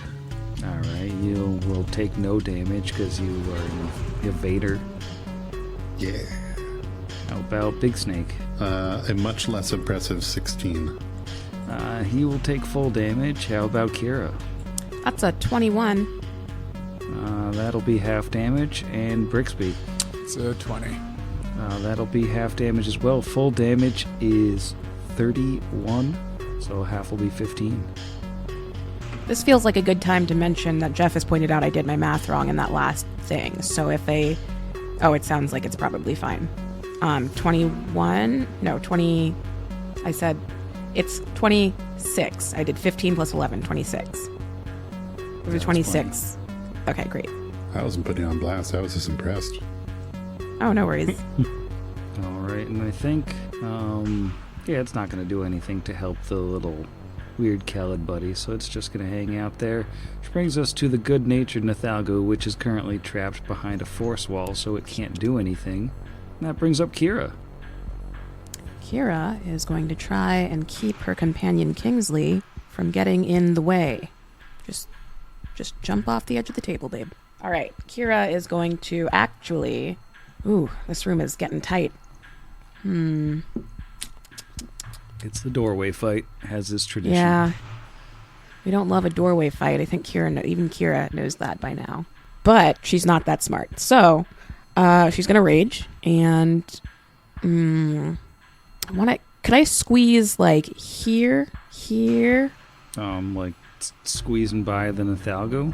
Alright, you will take no damage because you are an evader. Yeah. How about Big Snake? A much less impressive 16. He will take full damage. How about Kira? That's a 21. That'll be half damage. And Brixby? It's a 20. That'll be half damage as well. Full damage is 31, so half will be 15. This feels like a good time to mention that Jeff has pointed out I did my math wrong in that last thing. So if they... Oh, it sounds like it's probably fine. 21... No, 20... I said... It's 26. I did 15 plus 11, 26. It was 26. Okay, great. I wasn't putting you on blast. I was just impressed. Oh, no worries. All right, and I think, yeah, it's not going to do anything to help the little weird Khaled buddy, so it's just going to hang out there. Which brings us to the good-natured Nithalgu, which is currently trapped behind a force wall, so it can't do anything. And that brings up Kira. Kira is going to try and keep her companion Kingsley from getting in the way. Just jump off the edge of the table, babe. All right, Kira is going to actually... Ooh, this room is getting tight. It's the doorway fight, has this tradition. Yeah. We don't love a doorway fight. I think even Kira knows that by now. But she's not that smart. So, she's going to rage. And, could I squeeze, like, here? Like, squeezing by the Nithalgu?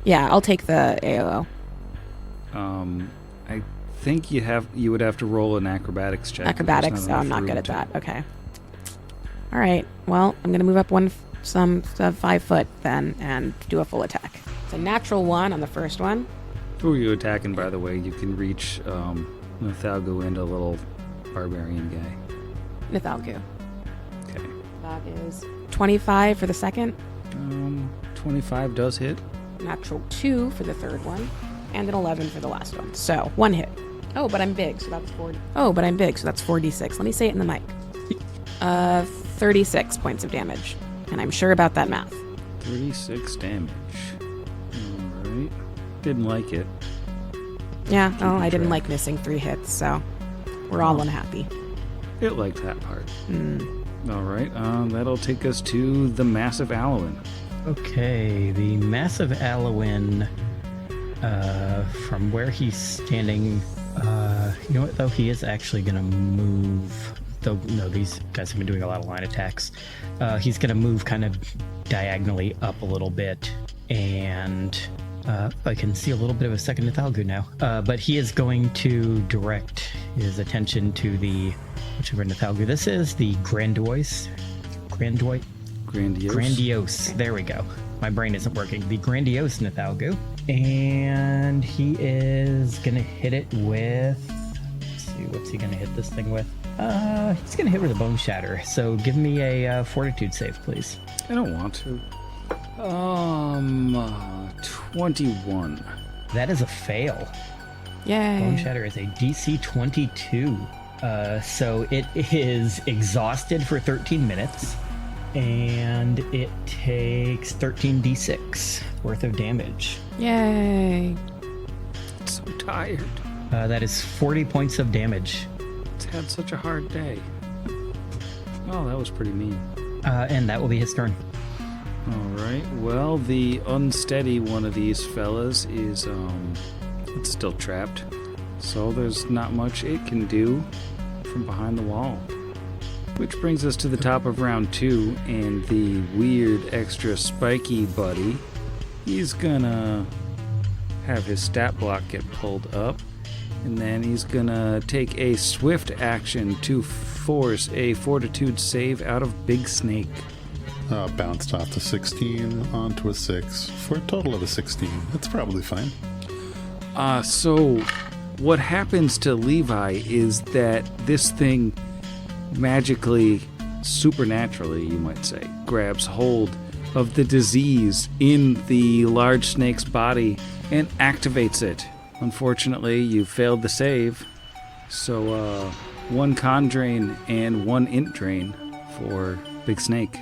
Yeah, I'll take the AOO. I think you would have to roll an acrobatics check. Acrobatics, I'm not good at that. Okay. All right. Well, I'm going to move up 5 foot then and do a full attack. It's a natural 1 on the first one. Who are you attacking, by the way? You can reach Nithalgu and a little barbarian guy. Nithalgu. Okay. That is 25 for the second. 25 does hit. Natural 2 for the third one. And an 11 for the last one. So, 1 hit. Oh, but I'm big, so that's 40. Oh, but I'm big, so that's 4d6. Let me say it in the mic. 36 points of damage. And I'm sure about that math. 36 damage. Alright. Didn't like it. Yeah, I didn't like missing 3 hits, so we're all unhappy. It liked that part. Alright, that'll take us to the massive Alwyn. Okay, the massive Alwyn, from where he's standing, you know what, though? He is actually going to move, though, no, these guys have been doing a lot of line attacks. He's going to move kind of diagonally up a little bit, and I can see a little bit of a second Nithalgu now. But he is going to direct his attention to the, whichever Nithalgu this is, the Grandiose. There we go. My brain isn't working. The Grandiose Nithalgu. And he is going to hit it with... Let's see, what's he going to hit this thing with? He's going to hit with a Bone Shatter. So give me a Fortitude save, please. I don't want to. 21. That is a fail. Yay. Bone Shatter is a DC 22. So it is exhausted for 13 minutes, and it takes 13d6 worth of damage. Yay. It's so tired. That is 40 points of damage. It's had such a hard day. Oh, that was pretty mean. And that will be his turn. All right. Well, the unsteady one of these fellas is it's still trapped. So there's not much it can do from behind the wall. Which brings us to the top of round 2, and the weird extra spiky buddy, he's gonna have his stat block get pulled up, and then he's gonna take a swift action to force a fortitude save out of Big Snake. Bounced off the 16 onto a 6 for a total of a 16. That's probably fine. So what happens to Levi is that this thing magically, supernaturally, you might say, grabs hold of the disease in the large snake's body and activates it. Unfortunately, you failed the save, so 1 con drain and 1 int drain for Big Snake.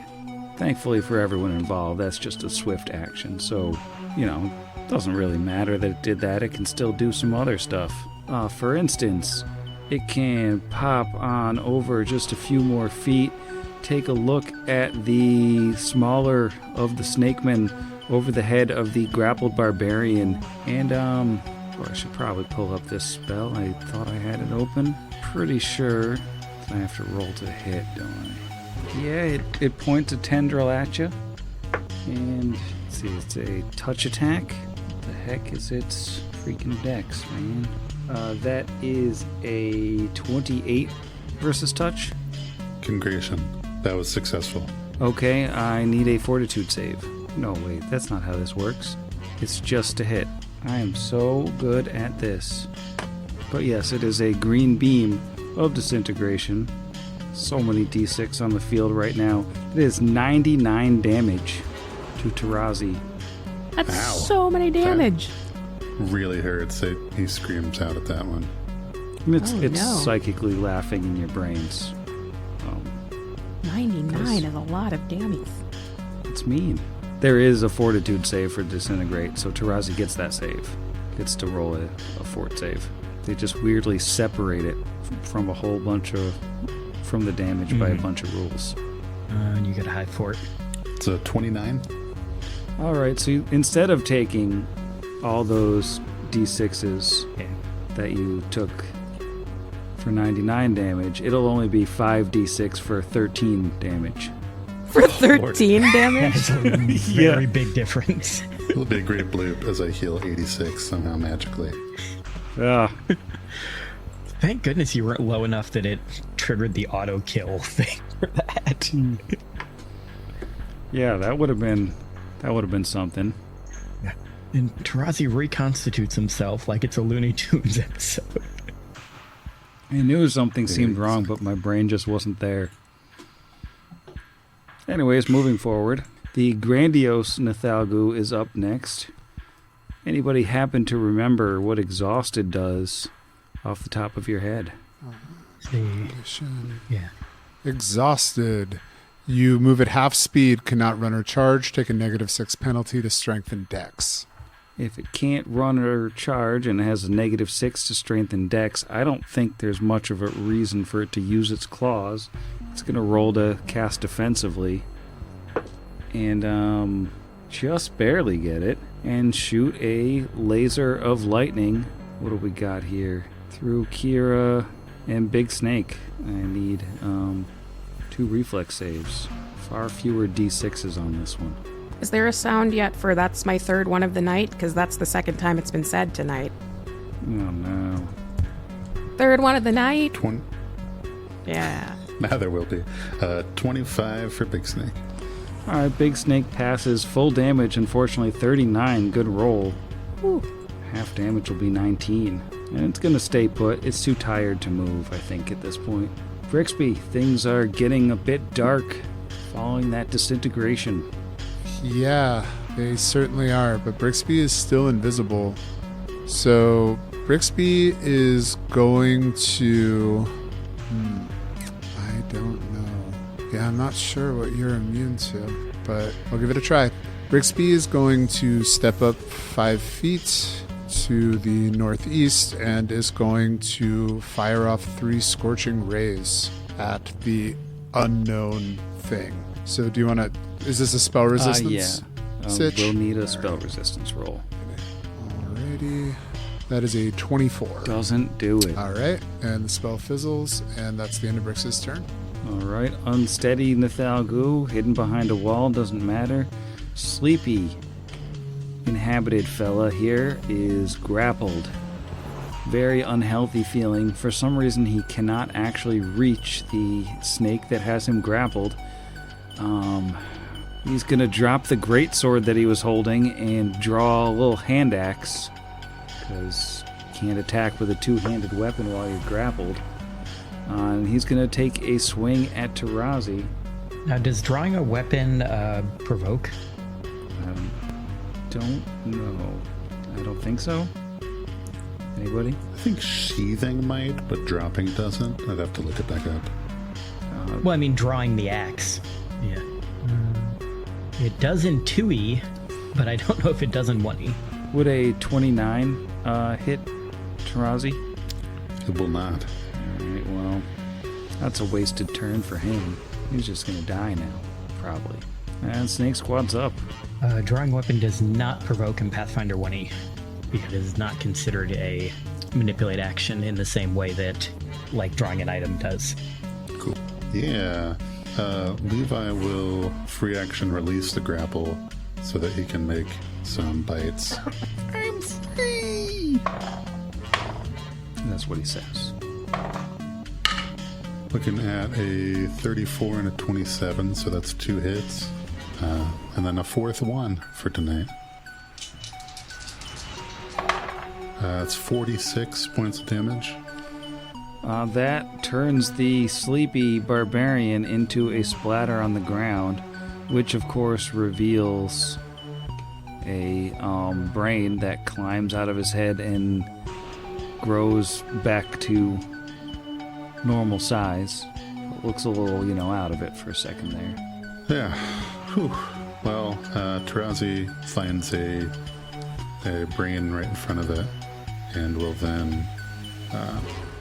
Thankfully for everyone involved, that's just a swift action, so, doesn't really matter that it did that. It can still do some other stuff. For instance, it can pop on over just a few more feet, take a look at the smaller of the snakemen over the head of the grappled barbarian, and I should probably pull up this spell. I thought I had it open. Pretty sure I have to roll to hit, don't I? Yeah, it points a tendril at you, and let's see, it's a touch attack. What the heck is its freaking dex, man? That is a 28 versus touch. Congratulations. That was successful. Okay, I need a fortitude save. No, wait, that's not how this works. It's just a hit. I am so good at this. But yes, it is a green beam of disintegration. So many d6 on the field right now. It is 99 damage to Tarazi. That's Ow. so many damage. Really hurts. He screams out at that one. And it's Oh, no. psychically laughing in your brains. 99 is a lot of damage. It's mean. There is a fortitude save for disintegrate, so Tarazi gets that save. Gets to roll a fort save. They just weirdly separate it from a whole bunch of... from the damage by a bunch of rules. And you get a high fort. It's a 29. Alright, so instead of taking all those d6s that you took for 99 damage, it'll only be 5d6 for 13 damage. For 13 damage? That's a very big difference. It'll be a great bloop as I heal 86 somehow magically. Ah, Thank goodness you weren't low enough that it triggered the auto kill thing for that. yeah, that would have been something. And Tarazi reconstitutes himself like it's a Looney Tunes episode. I knew something seemed wrong, but my brain just wasn't there. Anyways, moving forward, the grandiose Nathalgu is up next. Anybody happen to remember what exhausted does off the top of your head? Yeah. Exhausted. You move at half speed, cannot run or charge, take a -6 penalty to strength and dex. If it can't run or charge and has a -6 to strength and dex, I don't think there's much of a reason for it to use its claws. It's going to roll to cast defensively. And just barely get it. And shoot a laser of lightning. What do we got here? Through Kira and Big Snake. I need 2 reflex saves. Far fewer d6s on this one. Is there a sound yet for that's my third one of the night? Because that's the second time it's been said tonight. Oh no. Third one of the night? 20. Yeah. Now there will be. 25 for Big Snake. Alright, Big Snake passes. Full damage, unfortunately 39. Good roll. Whew. Half damage will be 19. And it's going to stay put. It's too tired to move, I think, at this point. Brixby, things are getting a bit dark following that disintegration. Yeah, they certainly are, but Brixby is still invisible. So Brixby is going to... I don't know. Yeah, I'm not sure what you're immune to, but I'll give it a try. Brixby is going to step up 5 feet to the northeast and is going to fire off 3 scorching rays at the unknown thing. So do you want to... Is this a spell resistance? Yeah. Sitch? We'll need a spell resistance roll. Alrighty. That is a 24. Doesn't do it. All right. And the spell fizzles, and that's the end of Brix's turn. All right. Unsteady Nathalgu, hidden behind a wall, doesn't matter. Sleepy inhabited fella here is grappled. Very unhealthy feeling. For some reason, he cannot actually reach the snake that has him grappled. He's going to drop the greatsword that he was holding and draw a little hand axe, because you can't attack with a two-handed weapon while you're grappled. And he's going to take a swing at Tarazi. Now, does drawing a weapon provoke? Don't know. I don't think so. Anybody? I think sheathing might, but dropping doesn't. I'd have to look it back up. Well, I mean, drawing the axe. Yeah. It does in 2E, but I don't know if it does in 1E. Would a 29 hit Tarazi? It will not. Alright, well, that's a wasted turn for him. He's just gonna die now, probably. And Snake Squad's up. Drawing weapon does not provoke in Pathfinder 1E, because it is not considered a manipulate action in the same way that, like, drawing an item does. Cool. Yeah. Levi will free action release the grapple so that he can make some bites. I'm free! That's what he says. Looking at a 34 and a 27, so that's 2 hits. And then a 4th one for tonight. It's 46 points of damage. That turns the sleepy barbarian into a splatter on the ground, which of course reveals a brain that climbs out of his head and grows back to normal size. It looks a little, out of it for a second there. Yeah. Whew. Well, Tarazi finds a brain right in front of it and will then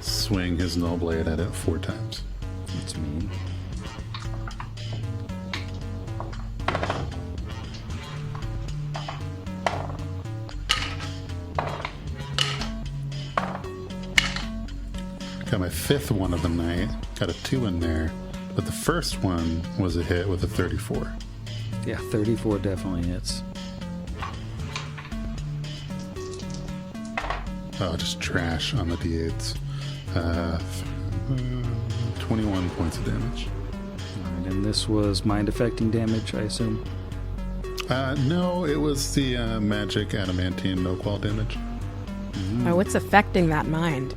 swing his null blade at it 4 times. That's mean. Got my 5th one of the night. Got a 2 in there. But the first one was a hit with a 34. Yeah, 34 definitely hits. Oh, just trash on the d8s. 21 points of damage. Alright, and this was mind-affecting damage, I assume? No, it was the magic adamantine no-qual damage. Oh, what's affecting that mind?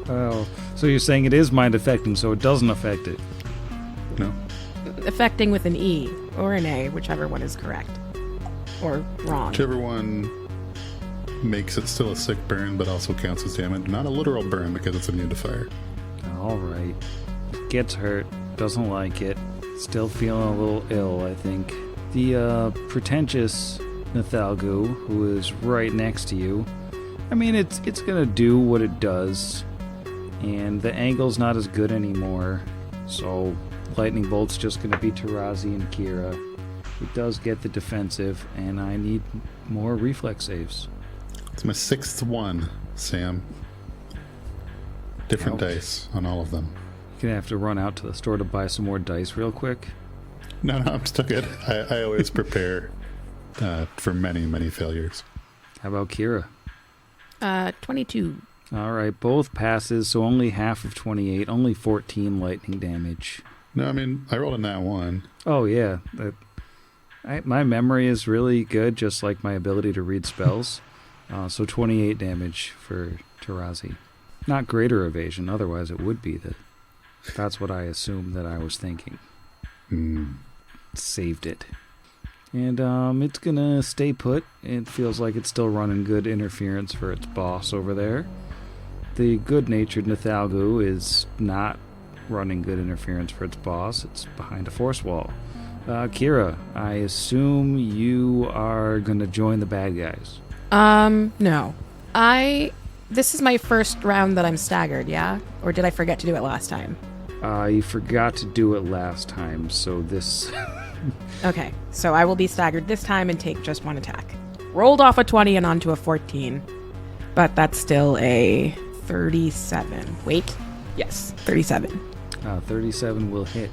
Oh, so you're saying it is mind-affecting, so it doesn't affect it. No. Affecting with an E or an A, whichever one is correct. Or wrong. Whichever one makes it still a sick burn, but also counts as damage. Not a literal burn because it's immune to fire. Alright. Gets hurt, doesn't like it, still feeling a little ill, I think. The pretentious Nathalgu, who is right next to you, I mean, it's gonna do what it does, and the angle's not as good anymore, so lightning bolt's just gonna be Tarazi and Kira. It does get the defensive, and I need more reflex saves. It's my 6th one, Sam. Different Ouch. dice on all of them. You're gonna have to run out to the store to buy some more dice real quick. No, I'm still good. I always prepare for many, many failures. How about Kira? 22. Alright, both passes, so only half of 28, only 14 lightning damage. No, I mean, I rolled a nat 1. Oh, yeah. My memory is really good, just like my ability to read spells. So 28 damage for Tarazi. Not greater evasion, otherwise it would be. That's what I assumed that I was thinking. Saved it. And it's gonna stay put. It feels like it's still running good interference for its boss over there. The good-natured Nathalgu is not running good interference for its boss. It's behind a force wall. Kira, I assume you are gonna join the bad guys. No. This is my first round that I'm staggered, yeah? Or did I forget to do it last time? You forgot to do it last time, so this... Okay, so I will be staggered this time and take just one attack. Rolled off a 20 and onto a 14. But that's still a 37. Wait. Yes, 37. 37 will hit.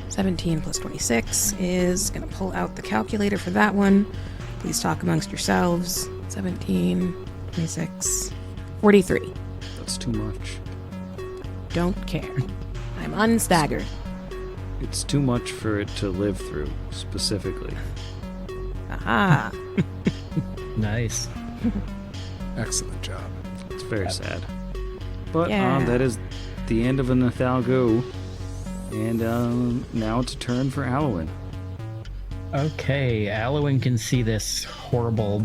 17 plus 26 is going to pull out the calculator for that one. Please talk amongst yourselves. 17, 26, 43. That's too much. Don't care. I'm unstaggered. It's too much for it to live through, specifically. Aha. Nice. Excellent job. It's very sad. But Yeah. that is the end of a Nathalgu. And now it's a turn for Alwyn. Okay, Alwyn can see this horrible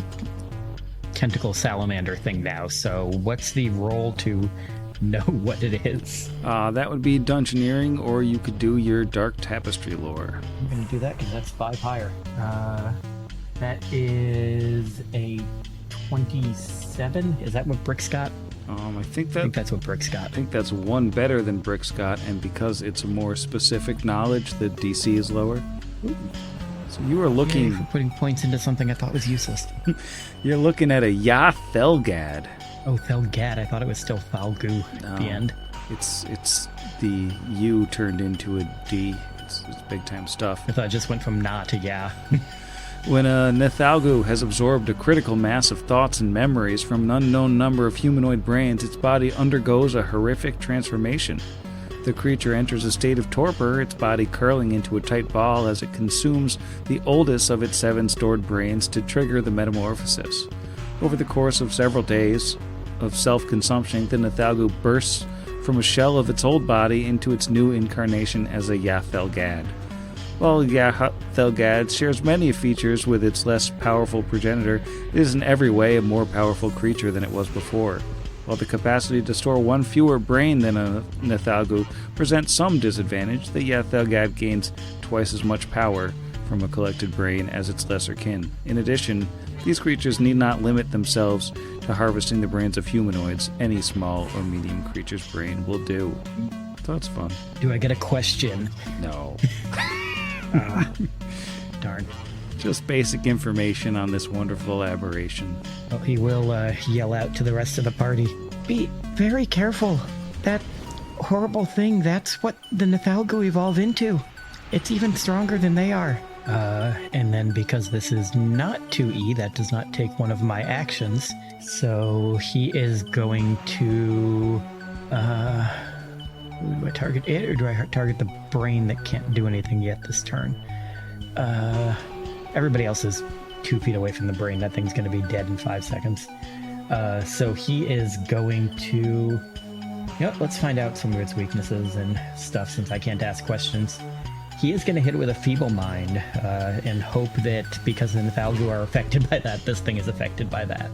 tentacle salamander thing now. So what's the roll to know what it is? That would be Dungeoneering, or you could do your Dark Tapestry lore. I'm going to do that because that's 5 higher. That is a 27. Is that what Brick's got? I think I think that's what Brick's got. I think that's one better than Brick's got, and because it's a more specific knowledge, the DC is lower. So you are Yay, looking. for putting points into something I thought was useless. You're looking at a Yathelgad. Oh, Thelgad. I thought it was still Falgu at the end. It's the U turned into a D. It's big time stuff. I thought it just went from nah to yeah. When a Nathalgu has absorbed a critical mass of thoughts and memories from an unknown number of humanoid brains, its body undergoes a horrific transformation. The creature enters a state of torpor, its body curling into a tight ball as it consumes the oldest of its 7 stored brains to trigger the metamorphosis. Over the course of several days of self-consumption, the Nathalgu bursts from a shell of its old body into its new incarnation as a Yathelgad. While Yathelgad shares many features with its less powerful progenitor, it is in every way a more powerful creature than it was before. While the capacity to store one fewer brain than a Nathalgu presents some disadvantage, the Yathelgad gains twice as much power from a collected brain as its lesser kin. In addition, these creatures need not limit themselves to harvesting the brains of humanoids. Any small or medium creature's brain will do. So that's fun. Do I get a question? No. Darn. Just basic information on this wonderful aberration. Well, he will yell out to the rest of the party. Be very careful. That horrible thing, that's what the Nathalgu evolve into. It's even stronger than they are. And then because this is not 2E, that does not take one of my actions. So he is going to... do I target it, or do I target the brain that can't do anything yet this turn? Everybody else is 2 feet away from the brain. That thing's going to be dead in 5 seconds. So he is going to... Yep, let's find out some of its weaknesses and stuff since I can't ask questions. He is going to hit it with a feeble mind and hope that because the Nathalgu are affected by that, this thing is affected by that.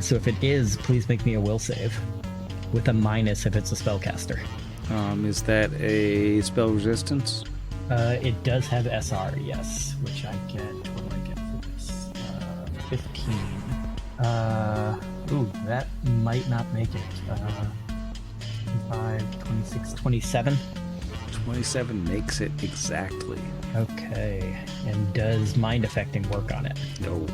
So if it is, please make me a will save. With a minus if it's a spellcaster. Is that a spell resistance? It does have SR, yes, which I get. What do I get for this? 15. Ooh, that might not make it. 25, 26, 27. 27 makes it exactly. Okay. And does mind affecting work on it? No.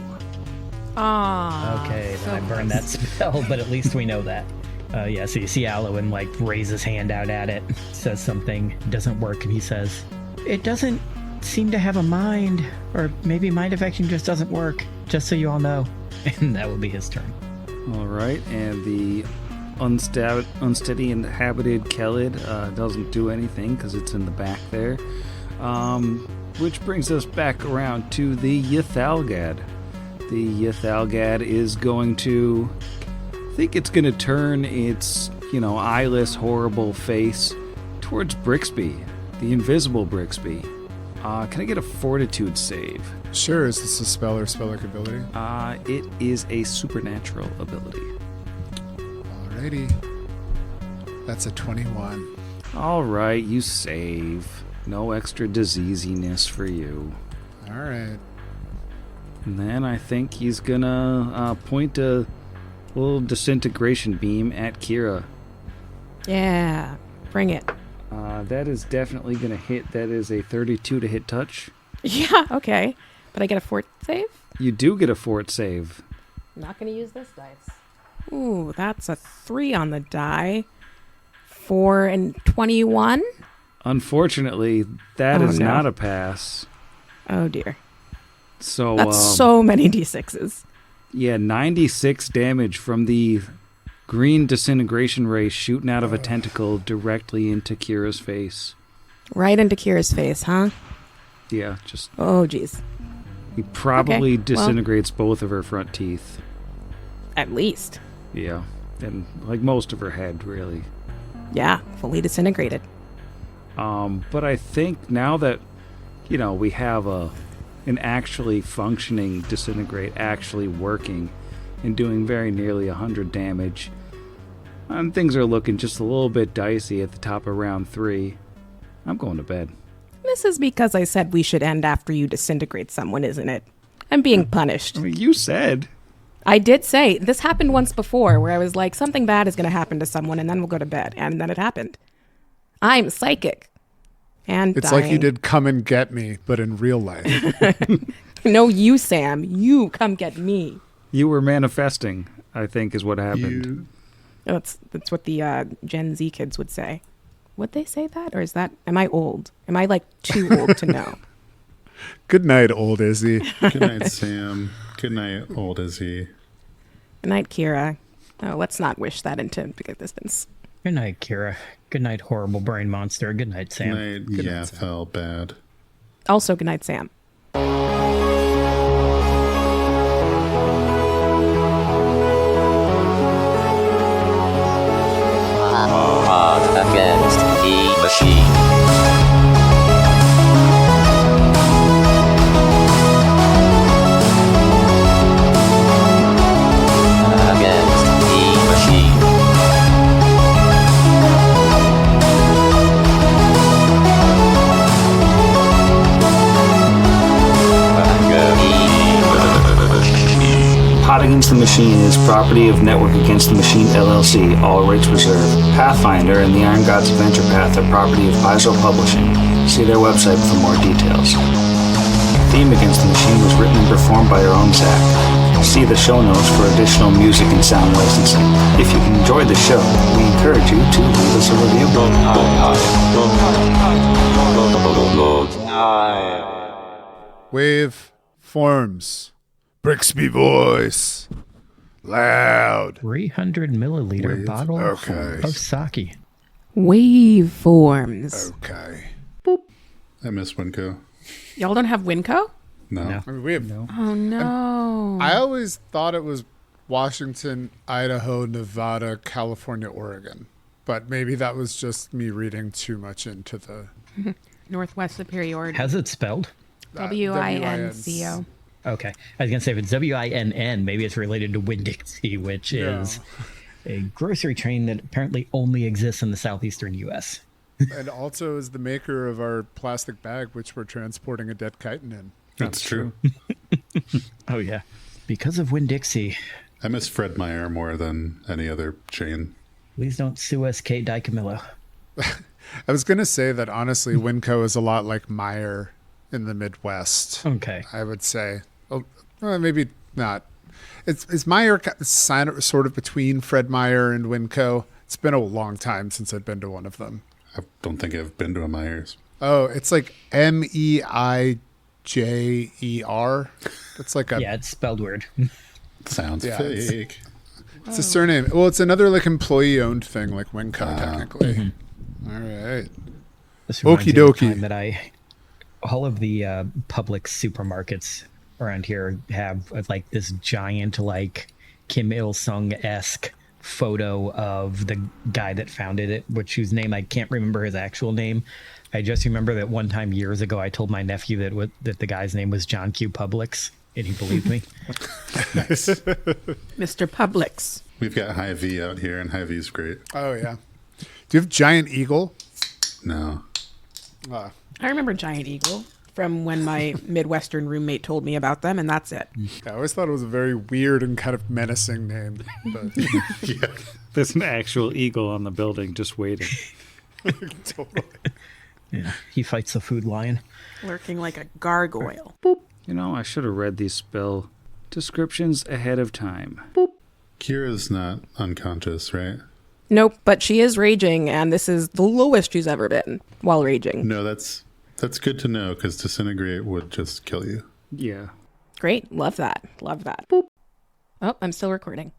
Ah. Okay, so then I burned that spell, but at least we know that. Yeah, so you see Alwyn like raise his hand out at it, says something, doesn't work, and he says, "It doesn't seem to have a mind, or maybe mind affection just doesn't work, just so you all know." And that will be his turn. All right, and the unsteady inhabited Kelid doesn't do anything because it's in the back there. Which brings us back around to the Yathalgad. The Yathalgad is going to... I think it's going to turn its, eyeless, horrible face towards Brixby, the invisible Brixby. Can I get a fortitude save? Sure, is this a spell or spell-like ability? It is a supernatural ability. Alrighty. That's a 21. All right, you save. No extra diseasiness for you. Alright. And then I think he's gonna point a little disintegration beam at Kira. Yeah, bring it. That is definitely gonna hit. That is a 32 to hit touch. Yeah, okay. But I get a fort save? You do get a fort save. I'm not going to use this dice. Ooh, that's a 3 on the die. 4 and 21? Unfortunately, that is no. not a pass. Oh, dear. So That's so many d6s. yeah, 96 damage from the green disintegration ray shooting out of a tentacle directly into Kira's face. Right into Kira's face, huh? Yeah, just Oh, jeez. he probably Okay, well. disintegrates both of her front teeth. At least. Yeah, and like most of her head, really. Yeah, fully disintegrated. But I think now that we have an actually functioning disintegrate, actually working and doing very nearly 100 damage, and things are looking just a little bit dicey at the top of round 3. I'm going to bed. This is because I said we should end after you disintegrate someone, isn't it? I'm being punished. I mean, you said. I did say, this happened once before where I was like, something bad is going to happen to someone and then we'll go to bed. And then it happened. I'm psychic. And It's dying. like you did Come and Get Me, but in real life. No, you, Sam. You come get me. You were manifesting, I think, is what happened. That's what the Gen Z kids would say. Would they say that? Or am I old? Am I like too old to know? Good night, old Izzy. Good night, Sam. Good night, old Izzy. Good night, Kira. Oh, let's not wish that into existence. Good night, Kira. Good night, horrible brain monster. Good night, Sam. Good night, yeah, felt bad. Also, good night, Sam. Against the machine. Against the machine. Pot Against the Machine is property of Network Against the Machine LLC, all rights reserved. Pathfinder and the Iron Gods Adventure Path are property of Paizo Publishing. See their website for more details. Theme Against the Machine was written and performed by our own Zach. See the show notes for additional music and sound licensing. If you enjoyed the show, we encourage you to leave us a review. Wave forms. Brixby voice. Loud. 300 milliliter Wave? bottle Okay. of sake. Waveforms. Okay. I miss Winco. Y'all don't have Winco? No. No. I mean, we have. Oh, no. I always thought it was Washington, Idaho, Nevada, California, Oregon. But maybe that was just me reading too much into the Northwest Superiority. How's it spelled? WINCO. Okay. I was going to say, if it's WINN, maybe it's related to Winn-Dixie, which is a grocery chain that apparently only exists in the southeastern U.S. And also is the maker of our plastic bag, which we're transporting a dead chitin in. That's true. Oh, yeah. Because of Winn-Dixie. I miss Fred Meyer more than any other chain. Please don't sue us, Kate DiCamillo. I was going to say that, honestly, Winco is a lot like Meyer in the Midwest. Okay. I would say. Oh, maybe not. Is Meyer sort of between Fred Meyer and Winco? It's been a long time since I've been to one of them. I don't think I've been to a Myers. Oh, it's like Meijer. That's like a Yeah, it's spelled weird. Sounds Yeah, fake. it's a surname. Well, it's another like employee-owned thing, like Winco, technically. All right. This reminds me of the Okie dokie. time that all of the public supermarkets around here have like this giant, like Kim Il-sung-esque photo of the guy that founded it, whose name I can't remember his actual name, I just remember that one time years ago, I told my nephew that the guy's name was John Q. Publix, and he believed me. Mr. Publix. We've got High V out here, and High V's great. Oh, yeah. Do you have Giant Eagle? No. Ah, I remember Giant Eagle from when my Midwestern roommate told me about them, and that's it. I always thought it was a very weird and kind of menacing name. But Yeah. There's an actual eagle on the building just waiting. totally. Yeah, he fights the food lion. Lurking like a gargoyle. You know, I should have read these spell descriptions ahead of time. Kira's not unconscious, right? Nope, but she is raging, and this is the lowest she's ever been while raging. No, that's good to know, because disintegrate would just kill you. Yeah. Great. Love that. Love that. Boop. Oh, I'm still recording.